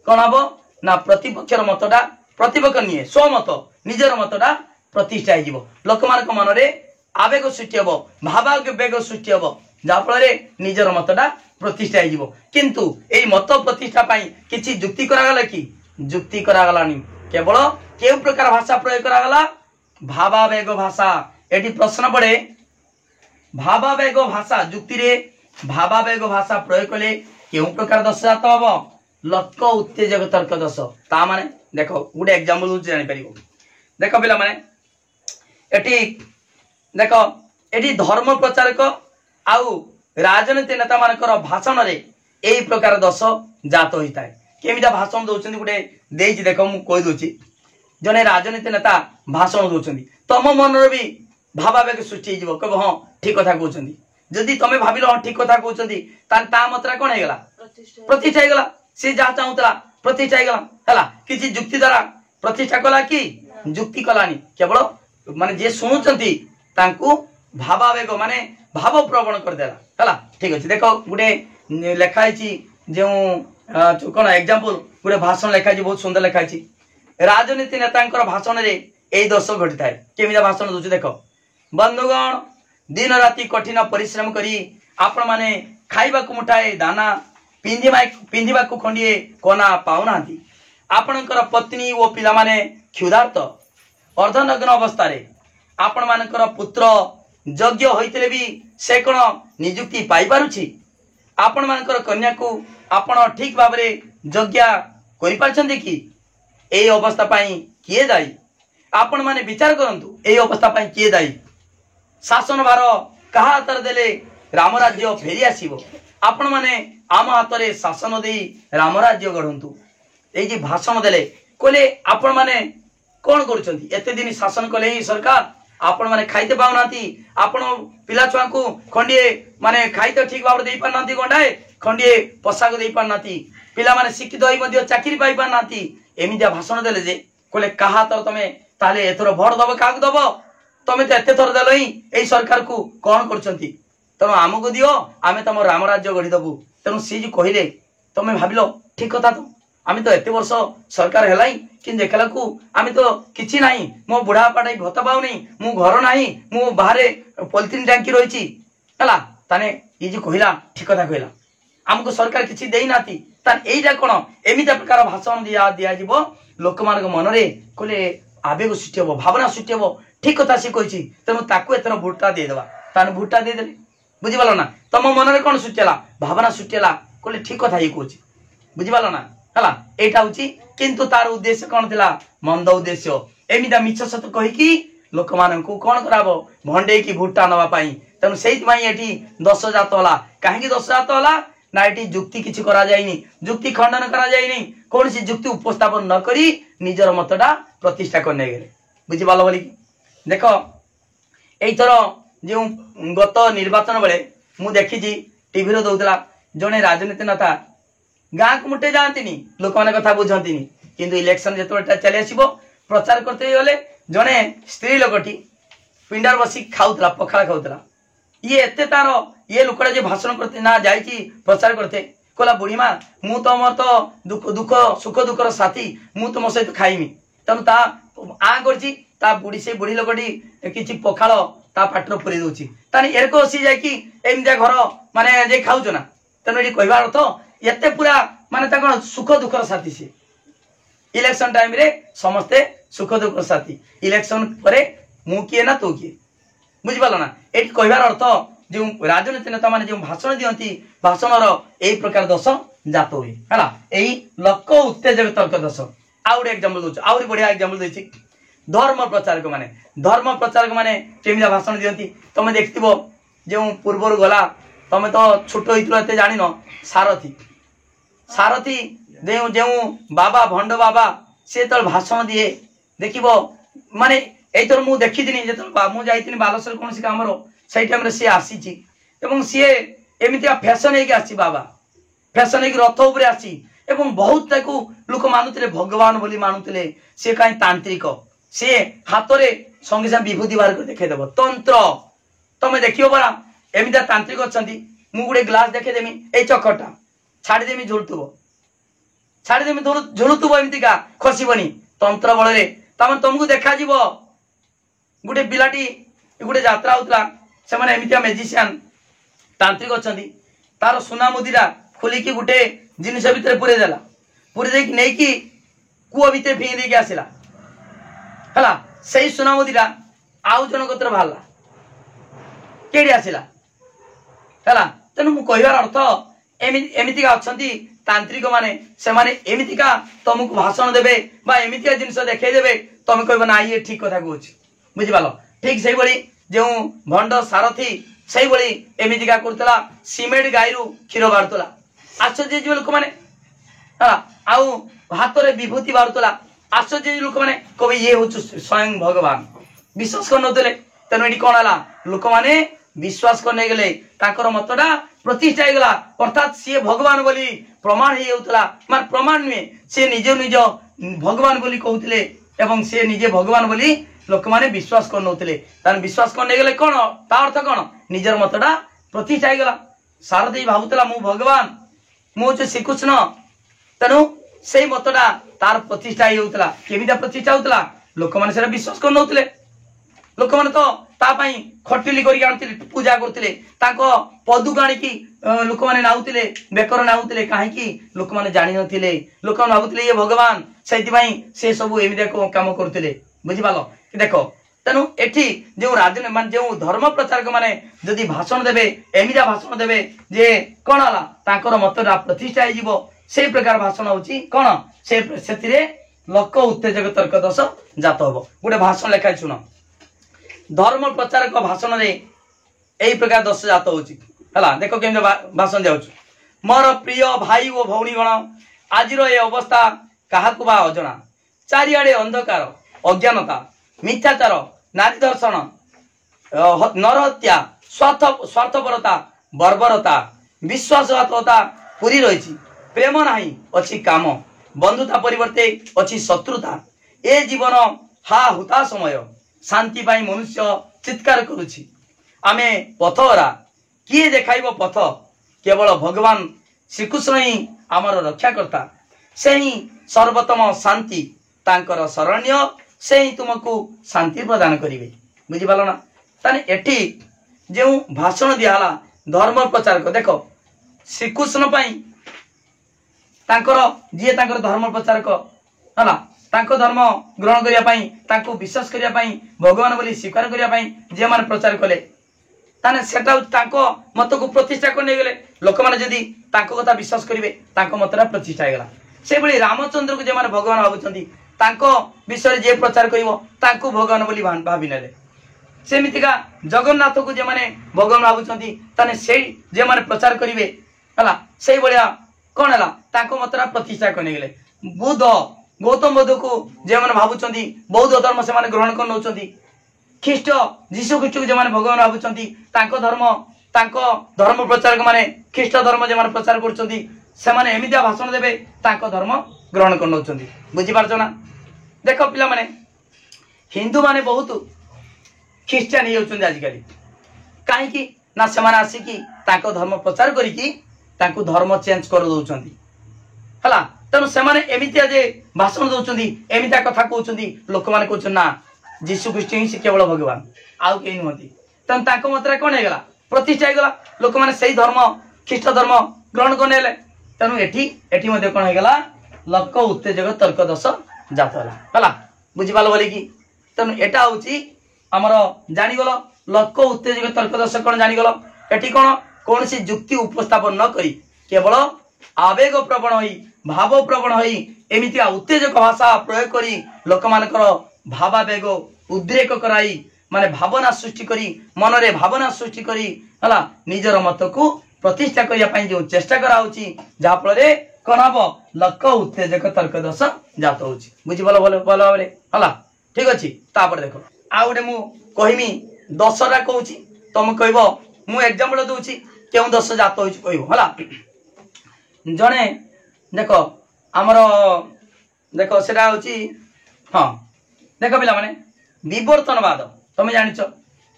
कौन हम ना प्रतिपक्षर मतटा प्रतिपक्ष निये स्वमत निजर मतटा प्रतिष्ठा हो लोक मान मन में आवेग सृष्टि हम भावावेग सृष्टि हम जा फल निजर मतटा प्रतिष्ठा हो किंतु एई मत प्रतिष्ठा पाई किछि जुक्ति करागला कि जुक्ति करागलानी केवल केउ प्रकार भाषा प्रयोग करागला भावावेग भाषा एटी प्रश्न पड़े भावावेग भाषा जुक्ति रे भावावेग भाषा प्रयोग कले केउ प्रकार दोष जात हबो लक्क उत्तेजक तर्क दोष ता माने देखो गुडे एग्जांपल दउछि जानि परिबो देखो पिला माने एटी देखो एटी धर्म प्रचारक आउ राजनीति नेता मानकर भाषण रे एई प्रकार दोष जात होइता है केमिदा भाषण दउछन्ती गुडे देइछि देखो मु कहि दउछि जने राजनीति नेता भाषण दउछन्ती तम मनर भी भावावेग सृष्टि जीवो कब हां ठीक कथा कहउछन्ती जदि तमे भाबिलो हां ठीक कथा कहउछन्ती तान ता मात्रा कोन हेगला प्रतिष्ठा हेगला से जा चाहुतला प्रतिष्ठा हेगला हला किछि जुक्ति द्वारा प्रतिष्ठा कला कि जुक्ति कलानी केवल माने जे सुनुछन्ती तांकू भावावेग माने भाव प्रवण कर देला हला ठीक अछि देखो गुडे लेखा छि जे कोन एग्जांपल गुडे भाषण लेखा छि बहुत सुंदर लेखा छि राजनीति नेतांकर भाषण रे एई दोष घटिता है केमिदा भाषण दोछ देखो बंधुगण दिन राति कठिन परिश्रम करी आपण माने खाइबा को मुठाए दाना पिंधिबा को खंडिए कोना पाउनांती आपणकर पत्नी ओ पिला माने क्षुधार्त अर्धनग्न अवस्था रे आपण मानकर पुत्र यज्ञ होइतले भी से कोन नियुक्ति पाई पारुछि आपण मानकर कन्या को आपण ठीक भाबरे यज्ञ करि पारछन्ती कि एई अवस्था पाई किए दाई आपण माने विचार करंतु एई अवस्था पाई किए दाई शासन भार कहा हाथ देले राम राज्य फेरी आसीबो आपण माने आम हाथ रे शासन देई राम राज्य गढंतु एई जे भाषण देले कोले आपण माने कोन करूछन्ती एते दिन शासन कले ही सरकार आपण माने खाइते पाउनांती आपण पिला छुआ को खंडिए माने खाइते ठीक भाबरे देई पारनांती गंडाए खंडिए पोशाक देई पारनांती पिला माने शिक्षित होई मध्ये चाकरी पाई पारनांती एमिदिया भाषण देले जे कोले कहा तर तमे ताले एथर भोट दब काक दब तमे तो एते थर देलई एई सरकार को कोन करछंती तनो आमको दियो आमे तम राम राज्य गढी दबु तनो सी जी कहिले तमे भाबिलो ठीक कथा तो आमे तो एते वर्ष सरकार हेलाई कि देखला को आमे तो किछि नाही मो बुढ़ा पाटाई भत्ता पाउ नहीं मु घर नाही मु बाहरे पॉलिथिन टंकी रहिछि हला ताने ई जी कहिला ठीक कथा कहिला आमको सरकार किछि देई नाती तान एइटा कोन एमिता प्रकार भाषण दिया जीवो लोक मान मन रे कोले आवेग सृष्टि हबो भावना सृष्टि हबो ठीक कथा से कहिछि तनो ताकू एतन भुट्टा दे देबा तान भुट्टा दे देले बुझि पालो ना तम मन रे कोन सृष्टिला भावना सृष्टिला कोले ठीक कथा ही कहछि बुझि पालो ना हला एटा होछि किंतु तार उद्देश्य कोन थिला मंद उद्देश्य एमिदा मिछ सत कहि कि लोक मान को कोन कराबो भंडे की भुट्टा नवा पाई तनो सेहित माई एठी 10 जात होला काहे कि 10 जात होला ना एटी जुक्ति किछि करा जायनी जुक्ति खंडन करा जायनी कोन सी जुक्ति उपस्थापन न करी निजर मतटा प्रतिष्ठा करने गेले बुझि पालो बोली देखो एई थरो जे गत निर्वाचन बेले मु देखि जी टीवी रो दउतला जने राजनीति नेता गाँ को मुटे जानतीनी लोक माने कथा बुझंतीनी किंतु इलेक्शन जेतोटा चले आसीबो प्रचार करते गले जने स्त्री लोकटी पिंडार बसी खाउतला पखाला खाउतला ये एते तारो ये लोकड़ा जे भाषण करते ना जाईची प्रचार करते कोला बुढ़ी मां मु तो मोर तो दुख दुख सुख दुखर साथी मु तो मो सहित खाइमी तनु ता आ करची ता बुढ़ी से बुढ़ी लोकटी किछि पखाल ता पाटर पुरे दोची तानी एरको ओसी जाय कि एमदिया घर माने जे खाउछ ना तनु एडी कहबा अर्थ एते पूरा माने ता सुख दुखर साथी से इलेक्शन टाइम रे समस्ते सुख दुखर साथी इलेक्शन परे मु किए ना तू किए बुझि पालो ना एटी कहबार अर्थ जो राजनीति नेता माने जो भाषण दियंती भाषणर एई प्रकार दोष जात होई हला एई लक्क उत्तेजक तर्क दोष आउर एग्जांपल दोछ आउर बढ़िया एग्जांपल देछि धर्म प्रचारक माने केमिया भाषण दियंती तमे देखथिबो जो पूर्वर गला तमे तो छोट होइतलो एते जानि न सारथी देउ जेउ बाबा भंड बाबा से तल भाषण दिए देखिबो माने एतर मु देखि दिनी जे तल मु जाइतिनी बालेश्वर कोनसी कामरो सही टाइम रे से आसीची एवं सी एमितिया फैशन है आसी बाबा फैशन है रथ उपरे आसी एवं बहुत ताकू लोक मानुतले भगवान बोली मानुतले से काई तांत्रिक से हाथ रे संगे संगे विभूति बाहर कर देखे देबो तंत्र तमे देखियो बरा एमितिया तांत्रिक अछंती मु गुडे ग्लास देखे देमी ए चकटा छाड़ी देमी झुलुतुबो एमितिका खसिबनी तंत्र बळ रे तमे तुमको देखा जीवो गुडे बिलाटी गुडे यात्रा होतला से माने एमितिया मैजिशियन तांत्रिक अछंती तार सुना मुदिरा खोलिकी गोटे जिनिस भितर पूरे देला पूरे देकी नहीं कि कूआ भितर फिंगी देकी आसिला हला सही सुना मुदिरा आउ जन कतर बाहरला केडी आसिला हला तेणु मु कहवार अर्थ एमितिका अछंती तांत्रिक माने से माने एमितिका तुमको भाषण देबे बा एमितिका जिनिस देखाई देबे तुम कहबो ना ये ठीक कथा कहूछ बुझि पालो ठीक सही बड़ी जो भंड सारथी सही बड़ी एमितिका करतला सीमेंट गायरू क्षीर बारुतला आश्चर्य जीव लोक माने हला आउ हाथ रे विभूति बारुतला आश्चर्य लोक माने कबे ये हो स्वयं भगवान विश्वास करनोतले तेनु एडी कोन हला लोक माने विश्वास करने गले ताकर मतटा प्रतिष्ठा गला अर्थात सी भगवान बोली प्रमाण ही होतला मार प्रमाण नुहे से निजे निज भगवान बोली कहउतले एवं से निजे भगवान बोली लोक माने विश्वास करनोतले तान विश्वास करने गले कोन ता अर्थ कोन निजर मतटा प्रतिष्ठा गला सारथी भाबुतला मु भगवान मु जे श्रीकृष्ण तेनु से मतटा तार प्रतिष्ठा ही होतला केमिता प्रतिष्ठा होतला लोक माने सेरा विश्वास करनोतले लोक माने तो तापाई खटिली करी आनुतिले पूजा करतिले ताको पदु गाणीकी लोक माने नाउतिले बेकर नाउतिले काहे की लोक माने जानि नथिले लोक माने भाबुतिले ये भगवान सेति पई से सब एमिदे को काम करतिले बुझि पालो देखो तेनु एठी जो राजन मान जो धर्म प्रचारक माने जदि भाषण देबे एमिदा भाषण देबे जे कोन हला ताकर मतरा प्रतिष्ठा हे जीवो से प्रकार भाषण होची कोन से सेतिरे लोक उत्तेजक तर्क दोष जात हबो गोटे भाषण लेखाय सुनो धर्म प्रचारक भाषण रे एई प्रकार दोष जात होची हला देखो केम भाषण जाउछ मोर प्रिय भाई ओ भौणी गण आजिर ए अवस्था काहाकु बा अजना चारिआडे अंधकार अज्ञानता मिथ्याचार नारी दर्शन नरहत्या स्वार्थपरता बर्बरता विश्वासघातकता पूरी रही प्रेम नाही अछि काम बंधुता परिवर्ते अछि शत्रुता ए जीवन हा हुता समय शांति पाई मनुष्य चित्कार करुछि आमे पथरा किए देखाइबो पथ केवल भगवान श्रीकृष्ण ही आमर रक्षाकर्ता से ही सर्वोत्तम शांति तांकर शरण्य से ही तुमको शांति प्रदान करिवे बुझि पालो ना ताने एठी जे भाषण दियाला धर्म प्रचारक देखो श्रीकृष्ण पाई तांकर जे तांकर धर्म प्रचारक हला तांको धर्म ग्रहण करिया पाई तांको विश्वास करिया पाई भगवान बोली स्वीकार करिया पाई जे माने प्रचार कले ताने सेटा तांको मत को प्रतिष्ठा करने गले लोक माने जदी तांको कथा विश्वास करिवे तांको मतरा प्रतिष्ठा हेगला से बली रामचंद्र को जे माने भगवान भाबुचंती तांको विषय जे प्रचार करिवो तांको भगवान बोली भाबी नेले सेमितिका जगन्नाथ को जे माने भगवान भाबुचंती ताने से जे माने प्रचार करिवे हला सेई बलिया कोन हला तांको मतरा प्रतिष्ठा करने गले बुद्ध गौतम बुद्ध को जे माने भाबुचंती बौद्ध धर्म से माने ग्रहण कर नउचंती ख्रीष्ट जीशु ख्रीष्ट को जे माने भगवान भाबुचंती तांको धर्म प्रचारक माने ख्रीष्ट धर्म जे माने प्रचार करचंती से माने एमितिया भाषण देबे तांको धर्म ग्रहण कर नउचंती बुझि पारछो ना देखो पिला माने हिंदू माने बहुत ख्रिस्टियन हे होचंती आज काली काहे की ना से माने आसी की तांको धर्म प्रचार करी की तांको धर्म चेंज कर दउचंती हला तेणु से एमितिया जे भाषण दौरान एमितिया कथा कहते लोक मैंने कहते ना जीशु ख्रीष्ट ही केवल भगवान आउ कहीं नुहति तेणु मतरा कौन है प्रतिष्ठा होगा लोक मैंने से धर्म ख्रीष्ट धर्म ग्रहण करने तेणु एटी कौन है लोक उत्तेजक तर्क दोष जात है बुझिपाल बोली कि तेणु एटा हूँ आमर जानीगल लोक उत्तेजक तर्क दोष कौन जानीगल एटी कौन कौन सी जुक्ति उपस्थापन न करी केवल आवेग प्रवण होई भाव प्रवण होई एमितिया उत्तेजक भाषा प्रयोग करी लोक मानकर भावावेग उद्रेक कराई माने भावना सृष्टि करी मन रे भावना सृष्टि करी हला निजर मत को प्रतिष्ठा करिया पई जो चेष्टा करा होची जा फल रे कोन हबो लोक उत्तेजक तर्क दोष जात होची बुझि बोल बोल बोल रे हला ठीक अछि तापर देखो आ गोटे मु कहिमी 10 रा कहूची तुम कहबो मु एग्जांपल दोची केउ 10 जात होची कहबो हला जने देखो आमर देखो सेटा होची हाँ देखो पिला माने विवर्तनवाद तमे जानिछ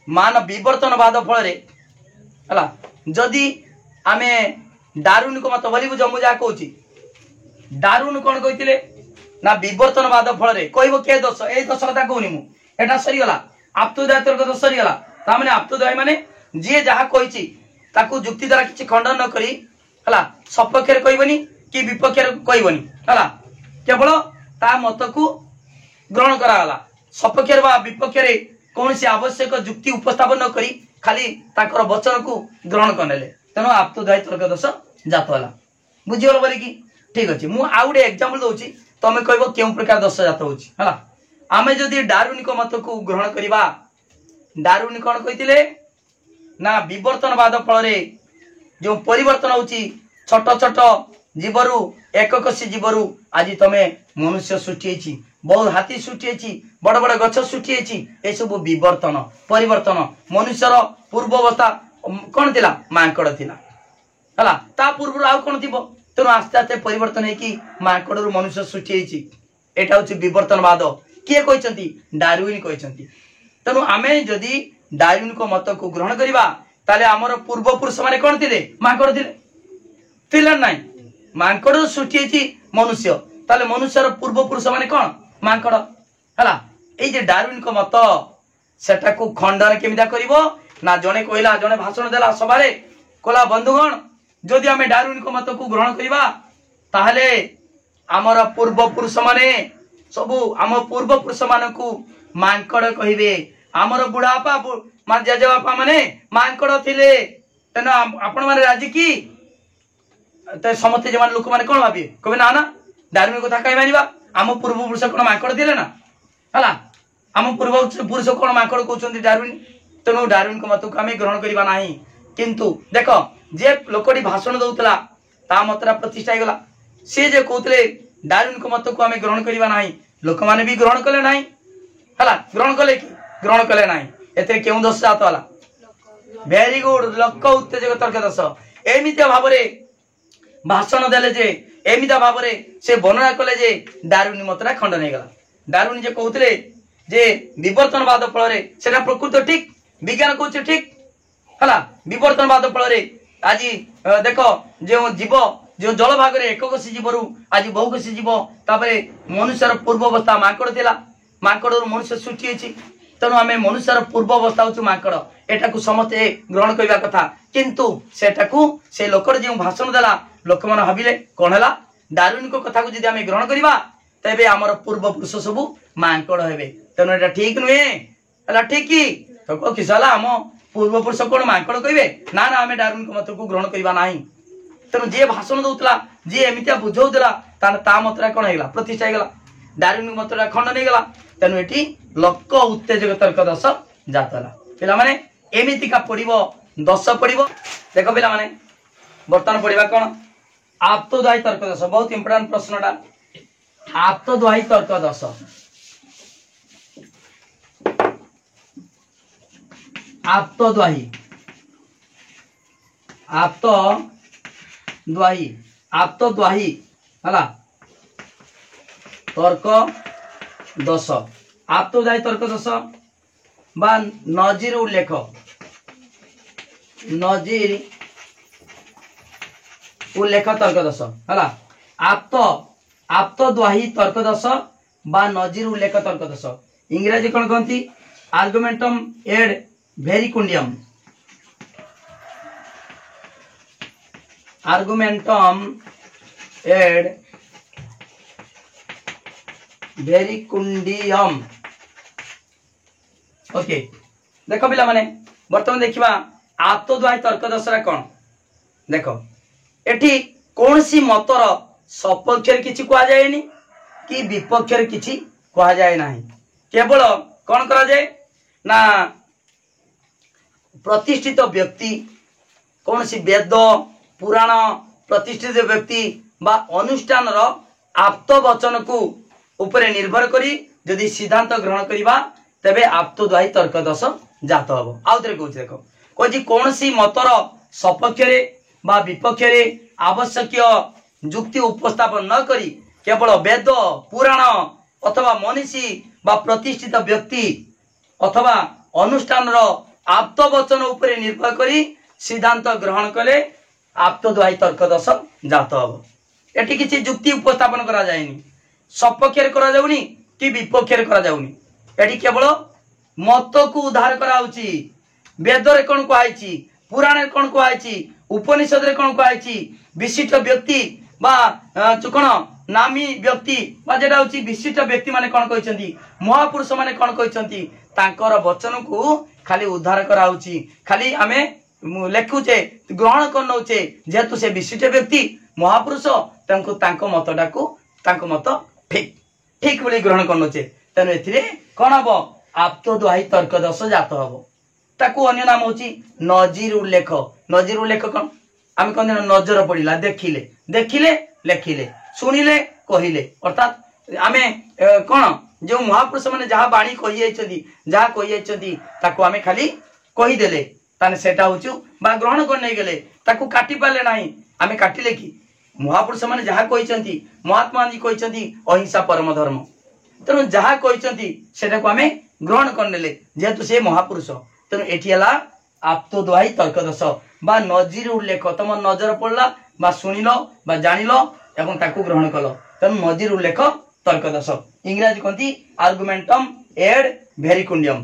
मान विवर्तनवाद फल रे हला जदी आमे दारुण को मत बोली बुझ मु जा कहूची दारुण कोन कहितिले ना विवर्तनवाद फल रे कहबो के दोष ए दोष कथा कहूनी मु एटा सरी गला आप्तुदय तर्क दोष सरी गला ता माने आप्तुदय माने जे जहा कहिची ताकू जुक्ति द्वारा किसी खंडन न करी हला सपक्षे कहबनी कि विपक्षे कहबनी हला केवल ता मत को ग्रहण कराला सपक्षे बा विपक्षे कौन सी आवश्यक जुक्ति उपस्थापन न करी खाली ताकर वचन को ग्रहण करनेले तेणु आप्तद्वायी तर्क दोष जात होला बुझीगल बोली कि ठीक अच्छे मु आउ गोटे एग्जांपल दउची तमे कहबो केउ प्रकार दोष जात होची हला आमे जदि डार्विन को मत को ग्रहण करिबा डार्विन कोन कहितिले ना विवर्तनवाद फल रे जो परिवर्तन होची छोट छोट जीवरु एककोशी जीवरु आज तमे मनुष्य सृष्टि हेची बहुत हाथी सृष्टि हेची बड़ बड़ गछ सृष्टि हेची ए सब विवर्तन परिवर्तन मनुष्यर पूर्व अवस्था कोन थिला मांकड़ थिला हला ता पूर्व आउ कोन थिबो तेणु आस्ते आस्ते परिवर्तन है कि मांकड़ मनुष्य सृष्टि हेची एटा होची विवर्तनवाद किए कहते डार्विन कहते तेणु आमे जदि डार्विन को मत को ग्रहण करिबा ताले हमर पूर्व पुरुष माने कोन थिले मांकड़ थिले नाही मांकड़ सृष्टि हेची मनुष्य ताले मनुष्यर पूर्व पुरुष माने कोन मांकड़ हला ए जे डार्विन को मत सेटा को खंडन केमिदा करिवो ना जने कहला जने भाषण देला सभारे कोला बंधुगण जदि आमे डार्विन को मत को ग्रहण करिबा ताहले हमर पूर्व पुरुष माने सबु आम पूर्व पुरुष मान को मांकड़ कहिबे आमर बुढ़ापा मान जेजेबापा माने मांकड़ थिले तेना आपण माने राजी की ते समस्त जे मान लोक माने कोन भाबी कहबे ना ना डार्विन कथा कहि मानिबा आम पूर्व पुरुष कोन मांकड़ थिले ना हला आम पूर्व पुरुष कोन मांकड़ कहउछन्ती डार्विन तेनु डार्विन को मत को आमे ग्रहण करिबा नाही किंतु देखो जे लोकडी भाषण दउतला ता मतरा प्रतिष्ठा हे गला से जे कहउतले डार्विन को मत को आमे ग्रहण करिबा नाही लोक माने भी ग्रहण कले नाही हला ग्रहण कले नाही एते केउ दोष जात वाला वेरी गुड लोक उत्तेजक तर्क दोष एमितिया भाबरे भाषण देले जे एमितिया भाबरे से वर्णना कले जे डार्विन मतरा खंडन हे गला डार्विन जे कहउतले जे विवर्तनवाद फल रे सेना प्रकृति ठीक विज्ञान कहउछ ठीक हला विवर्तनवाद फल रे आज देखो जो जीव जो जल भाग रे एककोशी जीवरु आज बहुकोशी जीव तापरे मनुष्यर पूर्व अवस्था मांकड़ थिला मांकड़ मनुष्य सृष्टि हेची तेणु आमे मनुष्यर पूर्व अवस्था होछु मांकड़ एटा को समस्ते ग्रहण करबा कथा किंतु सेटा को से लोकर जे भाषण देला लोक मन भाबिले कोन हला डार्विन को कथा को जदि आमे ग्रहण करिबा तबे हमर पूर्व पुरुष सबु मांकड़ हेबे तेणु एटा ठीक नुहे हला ठीक की तो को किसला हम पूर्व पुरुष कोन मांकड़ कहबे ना ना आमे डार्विन को मत को ग्रहण करिबा नाही तेणु जे भाषण दउतला जे एमितिया बुझौतला ता मतरा कोन हेगला प्रतिष्ठा हेगला डार्विन मतरा खंडन हेगला तेणु एटी लोक उत्तेजक तर्क दोष जातला पिला माने एमिति का पड़िबो दोष पड़िबो देखो पिला माने वर्तमान पड़िबा कोन आप्तद्वायी तर्क दोष बहुत इंपोर्टेंट प्रश्नटा आप्तद्वायी तर्क दोष आप्तद्वायी आप्तद्वायी हला तर्क दोष आप्तद्वायी तर्क दोष बा नजीर उल्लेख तर्क दोष हला आप्तद्वायी तर्क दोष बा नजीर उल्लेख तर्क दोष इंग्रजी कोन कहंती आर्गुमेंटम एड वेरिकुंडियम आर्गुमेंटम एड वेरिकुंडियम ओके देखो पिला माने वर्तमान देखिबा आप्तद्वायी तर्क दोषरा कोन देखो एठी कौन सी मतर सपक्षर किछि कहा जाएनी कि विपक्षर किछि कहा जाए नाही केवल कौन करा जाए ना प्रतिष्ठित व्यक्ति कौन सी वेद पुराण प्रतिष्ठित व्यक्ति बा अनुष्ठान रो आप्त वचन को ऊपर निर्भर करी यदि सिद्धांत ग्रहण करिबा तबे आप्तद्वायी तर्क दोष जात हबो आउतरे कहू देखो कोजी कौन सी मतर सपक्षरे बा विपक्षरे आवश्यक जुक्ति उपस्थापन न करी केवल वेद पुराण अथवा मनीषी बा प्रतिष्ठित व्यक्ति अथवा अनुष्ठान रो आप्त वचन ऊपर निर्भर करी सिद्धांत ग्रहण कले आप्तद्वायी तर्क दोष जात हबो एठी किछि जुक्ति उपस्थापन करा जायनी सपक्षरे करा जाउनी कि विपक्षरे करा जाउनी एठी केवल मत को उद्धार करा होची वेद रे कोन कहैछि पुराण कौन कहुई उपनिषद कौन कहुई विशिष्ट व्यक्ति बा कौन नामी व्यक्ति बा जेटा हूँ विशिष्ट व्यक्ति माने कौन कहते महापुरुष माने कौन कहते तांकर वचन को खाली उद्धार कराऊची खाली आमे लेखुचे ग्रहण कर नौचे जेहेतु से विशिष्ट व्यक्ति महापुरुष तांको मत ठीक ठीक बोली ग्रहण कर नौचे तेणु ए कौन हम आप्तद्वाही तर्क दश जात हम ताकू अन्य नाम हूँ नजीर उल्लेख कौन आम कौन नजर पड़ा देखिले देखिले लेखिले शुणिले कहिले अर्थात आमे कौन जो महापुरुष मैंने जहाँ बाणी कही जहाँ कही ताकू आमे खाली कहीदेले ताने सेटा होचु बा ग्रहण कर नहीं गले ताकू काटी पाले नहीं आमे काटिले कि महापुरुष मैंने जहाँ कही महात्मा गांधी कही अहिंसा परम धर्म तेणु जहाँ कही सेटा को आमे ग्रहण करनेले जेहेतु से महापुरुष तेणु एठी हला आप्तद्वाही तर्क दश बा नजीर उल्लेख तुम नजर पड़ला बा शुणिल बा जानिल एवं ताकू ग्रहण कल तेणु नजीर उल्लेख तर्क दश इंग्राजी कहती आर्गुमेंटम एड भेरिकुंडियम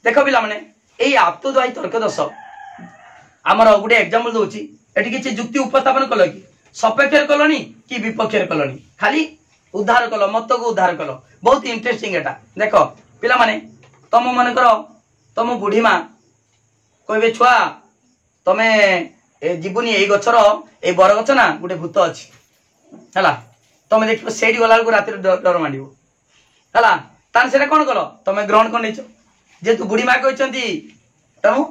देख पिला माने एई आप्तद्वाही तर्क दश आमर गोटे एग्जांपल दउची एठी किछि जुक्ति उपस्थापन कल कि सपेक्षर कलनी कि विपक्षर कलनी खाली उद्धार कल मत को उद्धार कल बहुत इंटरेस्टिंग एटा देख पिला माने तम मन कर तम बुढ़ी माँ कहबे छुआ तमे जीवनी ए गछर ए बर गछ ना गोटे भूत अछि हला तमे देखिबो सेडी गला को रातिर डर मांडिबो हला तान सेटा कोन कलो तमे ग्रहण कर नेचो जेतु बुढ़ी माँ कहचंती तमु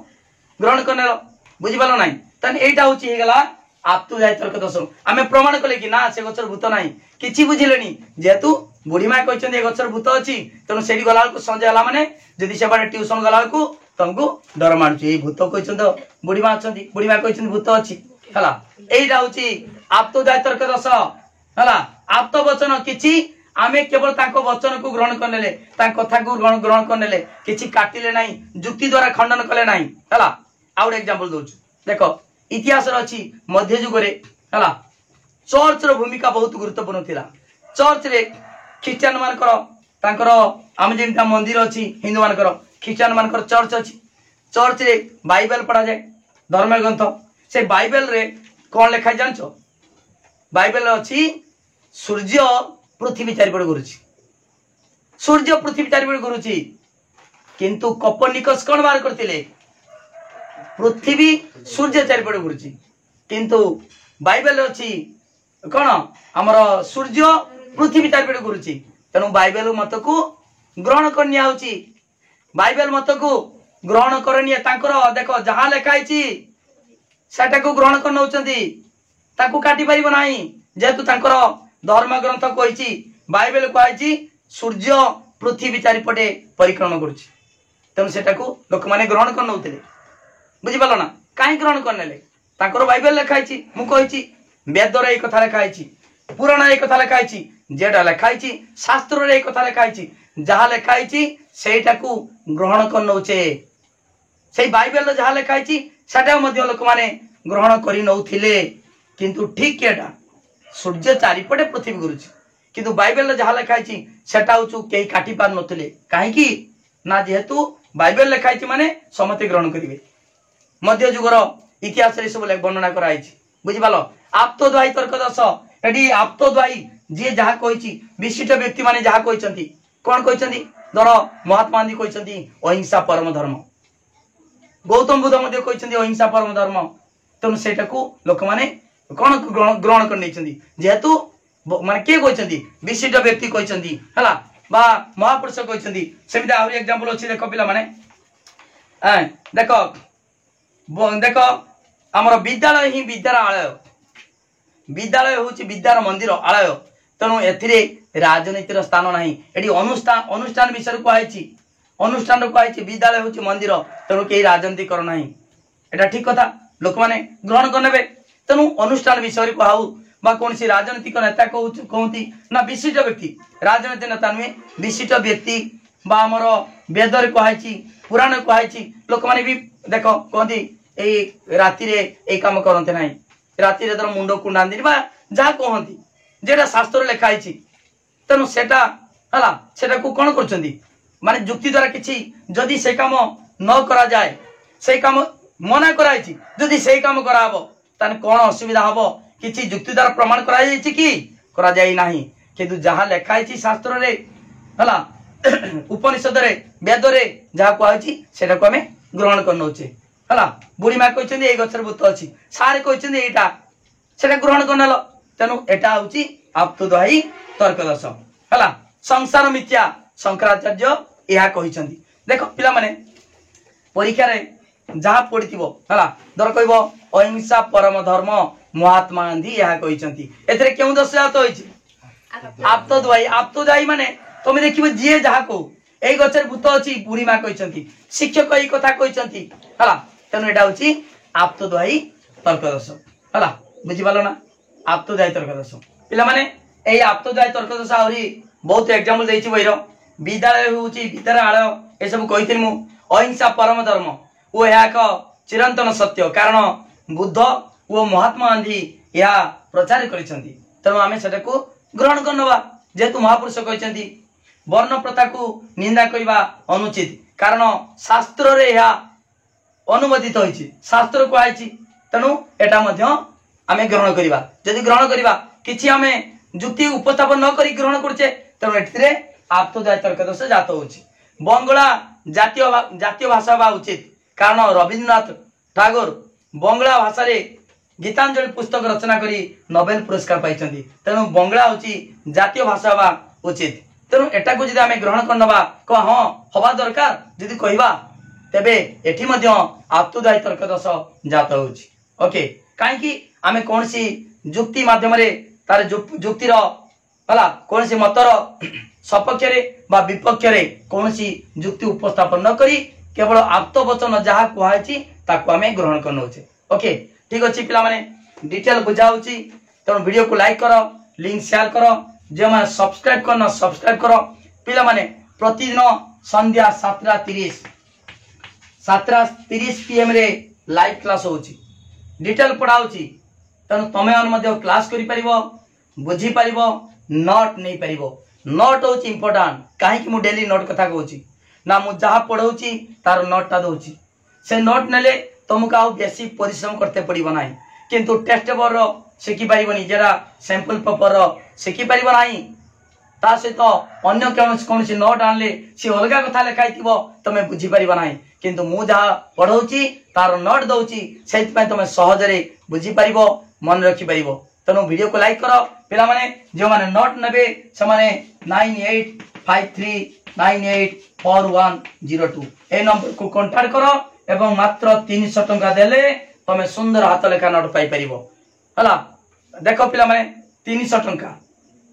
ग्रहण करने बुझी पालो नाही तान एटा होची हे गला आप्तद्वाही तर्क दश आमे प्रमाण कले कि ना से गछर भूत नाही किछि बुझिलेनी जेतु बुढ़ी माँ कहचंती ए गछर भूत अछि तनु सेडी गला को संजय हला माने जदि से बारे ट्यूशन गला को तुमको डर मारुची भूत कहते बुढ़ी माँ अच्छा बुढ़ी माँ कहते भूत अच्छी है यहीटा हूँ आप्तद्वाही तर्क दश है आप्त वचन किसी आमे केवल तांको वचन को ग्रहण करने कथा को ग्रहण करने किसी काटिले नहीं जुक्ति द्वारा खंडन कले नहीं है आउ एग्जांपल दूसु देख इतिहास अच्छी मध्य जुगरे है चर्च रो भूमिका बहुत गुरुत्वपूर्ण थिला चर्च रे ख्रिस्टियन मानकर आम जमी मंदिर अच्छी हिंदू मानकर ख्रिस्टियन मानकर चर्च अच्छी चर्च रे बाइबल पढ़ा जाए धर्म ग्रंथ से बाइबल रे कौन लिखा जानछ बाइबल अच्छी सूर्य पृथ्वी चारिपट घुरुची सूर्य पृथ्वी चारिपट घुरुची किंतु कोपर्निकस कौन बाहर करथिले पृथ्वी सूर्य चारिपट घुरुची किंतु बाइबल अच्छी कौन आमर सूर्य पृथ्वी चारिपट घुरुची तेणु बाइबल मत को ग्रहण करनिया होची बाइबल मत को ग्रहण करनिया तांकर देखो जहाँ लिखाई सेटा को ग्रहण कर नौचंती ताकू काटी परिबो नाही जेतु तांकर धर्म ग्रंथ कहिची बाइबल कहिची सूर्य पृथ्वी चारिपटे परिक्रमण करुची तेणु सेटा को लोक माने ग्रहण कर नौतिले बुझी पालो ना काहे ग्रहण करनेले तांकर बाइबल लिखाई मु कहिची वेद रे एक कथा लिखाई पुराण एक कथा लिखाई जेटा लिखाई शास्त्र रे एक कथा लिखाई जहाँ लिखाई सेटा को ग्रहण कर नौचे से बाइबल जहाँ लिखाई सेटा मध्य लोक माने ग्रहण करि नौथिले किंतु ठीक केटा सूर्य चारिपटे पृथ्वी घुरुची किंतु बाइबल जहाँ लिखाई सेटा हूँ कई काटी पार नथिले काहेकि ना जेहेतु बाइबल लिखाई माने समते ग्रहण करिवे मध्य जुगर इतिहास रे सब वर्णना कराई बुझिपाल आप्तद्वाही तर्क दश एडी आप्तद्वाही जी जहाँ कही विशिष्ट व्यक्ति माने जहाँ कहते कौन कहते धर महात्मा गांधी कहते अहिंसा परम धर्म गौतम बुद्ध मध्य कहते अहिंसा परम धर्म तेणु सेटा को लोक माने कौन ग्रहण कर नहीं जेहेतु माने किए कहते विशिष्ट व्यक्ति कहते है बा महापुरुष कहते सेमती आहरी एग्जांपल अच्छी देख पिला माने देख देख आमर विद्यालय ही विद्यार आलय विद्यालय हूँ विद्यार मंदिर आलय तेणु ए राजनीतिर स्थान ना ये अनुष्ठान अनुष्ठान विषय कहुई अनुष्ठान कहुई विद्यालय हूँ मंदिर तेणु कहीं राजनीति कर ना यहाँ ठीक कथा लोक मैंने ग्रहण करने तेणु अनुष्ठान विषय कहू बा कौन सी राजनीतिक नेता कहती ना विशिष्ट व्यक्ति राजनीतिक नेता नुहे विशिष्ट व्यक्ति बा आमर वेदर कहुई पुराण कहुई लोक मैंने भी देख कहती यही राति रे काम करते ना राति रे मुंड कुंडाती जहाँ कहती जेटा शास्त्र लिखाई तेणु सेटा है सेटा को कौन कर माने जुक्ति द्वारा किसी जदि से काम न करा जाए से काम मना कराई जदि से काम कराब ताने कौन असुविधा हम किसी जुक्ति द्वारा प्रमाण करा जाई नाही किंतु जहाँ लिखाई शास्त्र रे हला उपनिषद रे वेद रे जहाँ कहछि सेटा को हमें ग्रहण कर नौचे हला बुढ़ी माँ कहछन्ती ए गछर भूत अछि सारे कहछन्ती एटा सेटा ग्रहण कर नलो तेनु एटा होछि आप्तद्वयी तर्कदोष हला संसार मिथ्या शंकराचार्य यह कहछन्ती देखो पिला माने परीक्षा रे जहाँ पड़िथिबो हला धर कहबो अहिंसा परम धर्म महात्मा गांधी यह कहछन्ती एथरे केउ दोष जात होइछि आप्तद्वयी माने तुम देखिबो जे जहाँ को ए गछर भूत अछि बुढ़ी माँ कहछन्ती शिक्षक एई कथा कहछन्ती हला तेनु एटा होछि आप्तद्वयी तर्कदोष हला बुझि पालो ना आप्तद्वयी तर्कदोष पिला माने एई आप्तद्वयी तर्कदोष आउरी बहुत एग्जांपल देछि बहिरो विद्यालय होछि विद्यालय ए सब कहिथिन मु अहिंसा परम धर्म ओ यह एक चिरंतन सत्य कारण बुद्ध ओ महात्मा गांधी यह प्रचार करिसंती तेणु आमे सेटा को ग्रहण करनवा जेतु महापुरुष कहिसंती वर्ण प्रथा को निंदा करबा अनुचित कारण शास्त्र रे यह अनुमोदित होइछि शास्त्र को आइछि तेणु एटा मध्य आमे ग्रहण करबा यदि ग्रहण करबा किछि आमे जुक्ति उपस्थापन न करी ग्रहण करछे तेणु एथिरे आप्तद्वयी तर्कदोष जात होछि बंगला जातीय भाषा बा उचित कारण रविन्द्रनाथ ठाकुर बंगला भाषा रे गीतांजलि पुस्तक रचना करी नोबेल पुरस्कार पाइछन्ती तेणु बंगला होछि जातीय भाषा बा उचित तेणु एटा को जदि आमे ग्रहण करनबा को हां हवा दरकार जदि कहिबा तेबे एठी मध्य आप्तद्वयी तर्कदोष जात होछि ओके काहे कि आमे कोनसी जुक्ति माध्यम रे तार जुक्तिर हला कोनसी मतर सपक्ष रे बा विपक्ष रे कोनसी जुक्ति उपस्थापन न करी केवल आप्त वचन जहाँ कहछि ताको आमे ग्रहण करनो छै ओके ठीक अछि पिला माने डिटेल बुझाउछि तेणु वीडियो को लाइक करो लिंक शेयर करो जे माने सब्सक्राइब करना सब्सक्राइब करो पिला माने प्रतिदिन संध्या 7:30 PM रे लाइव क्लास होछि डिटेल पढ़ाउछि तेणु तमे मन मध्ये क्लास करि परिबो बुझी परिबो नोट नै परिबो नोट होछि इंपोर्टेंट काहे कि मु डेली नोट कथा कहूछि ना मु जहाँ पढ़ाऊँगी तार नोटा दूची से नोट नेले तुमको आउ बेसी परिश्रम करते पड़ो ना किंतु टेस्ट पेपर शिखी पारनी जरा सैंपल पेपर शिखी पार ना ता सहित अन्य कौन नोट आनले सी अलग कथा लिखाई तुम बुझीपार ना किंतु मु जहाँ पढ़ाऊँगी तार नोट दूची से तुम सहजरे बुझीपार मन रखिपार तेणु वीडियो को लाइक कर पिला माने जो माने नोट नेबे से माने 9853984102 ए नंबर को कांटेक्ट करो एवं मात्र 300 टंका देले तमे सुंदर हाथ लेखा नोट पाई परिबो हला देखो पिला माने 300 टंका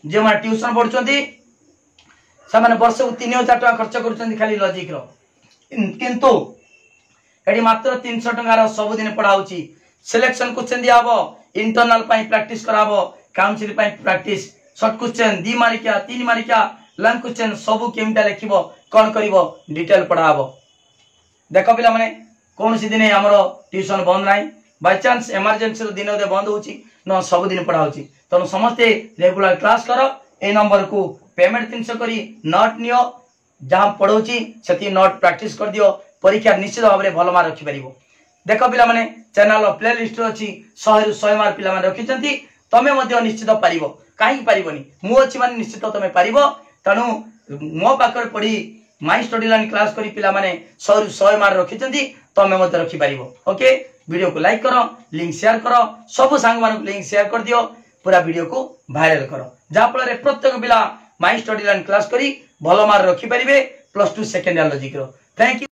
जे माने ट्यूशन पढुचंती से माने वर्ष को 3000 टंका खर्च करूचंती खाली लॉजिक रो किंतु एडी मात्र 300 टंका रो सब दिन पढाउची सिलेक्शन क्वेश्चन दियाबो इंटरनल पाई प्रैक्टिस कराबो काउंसिल पाई प्रैक्टिस शॉर्ट क्वेश्चन 2 मार्किया 3 मार्किया लॉन्ग क्वेश्चन सब केमटा लिखिबो कोन करिवो डिटेल पढाबो देखो पिला माने कौन सी दिन हमरो ट्यूशन बंद नाही बाय चांस इमरजेंसी दिन दे बंद होची न सब दिन पढाउची तनो समस्त रेगुलर क्लास करो ए नंबर को पेमेंट 300 करी नोट नियो जहां पढौची सेती नोट प्रैक्टिस कर दियो परीक्षा निश्चित भाव रे भलो मार्क रखि परिबो देखो पिला माने चैनल प्लेलिस्ट अछि 100 रु 100 मार्क पिला माने रखिचंती तमे मध्ये निश्चित पारिबो काहे पारिबोनी मु अछि माने निश्चित तमे पारिबो तनु मो पाकर पढ़ी माई स्टडी लाइन क्लास करी पिला माने 100 रु 100 मार्क रखिचंती तमे मध्ये रखि पारिबो ओके वीडियो को लाइक करो लिंक शेयर करो सब सांग मानक लिंक शेयर कर दियो पूरा वीडियो को वायरल करो जा फल रे प्रत्येक पिला माई स्टडी लाइन क्लास करी भलो मार्क रखि परिबे +2 सेकेंड इयर लॉजिक रो थैंक यू।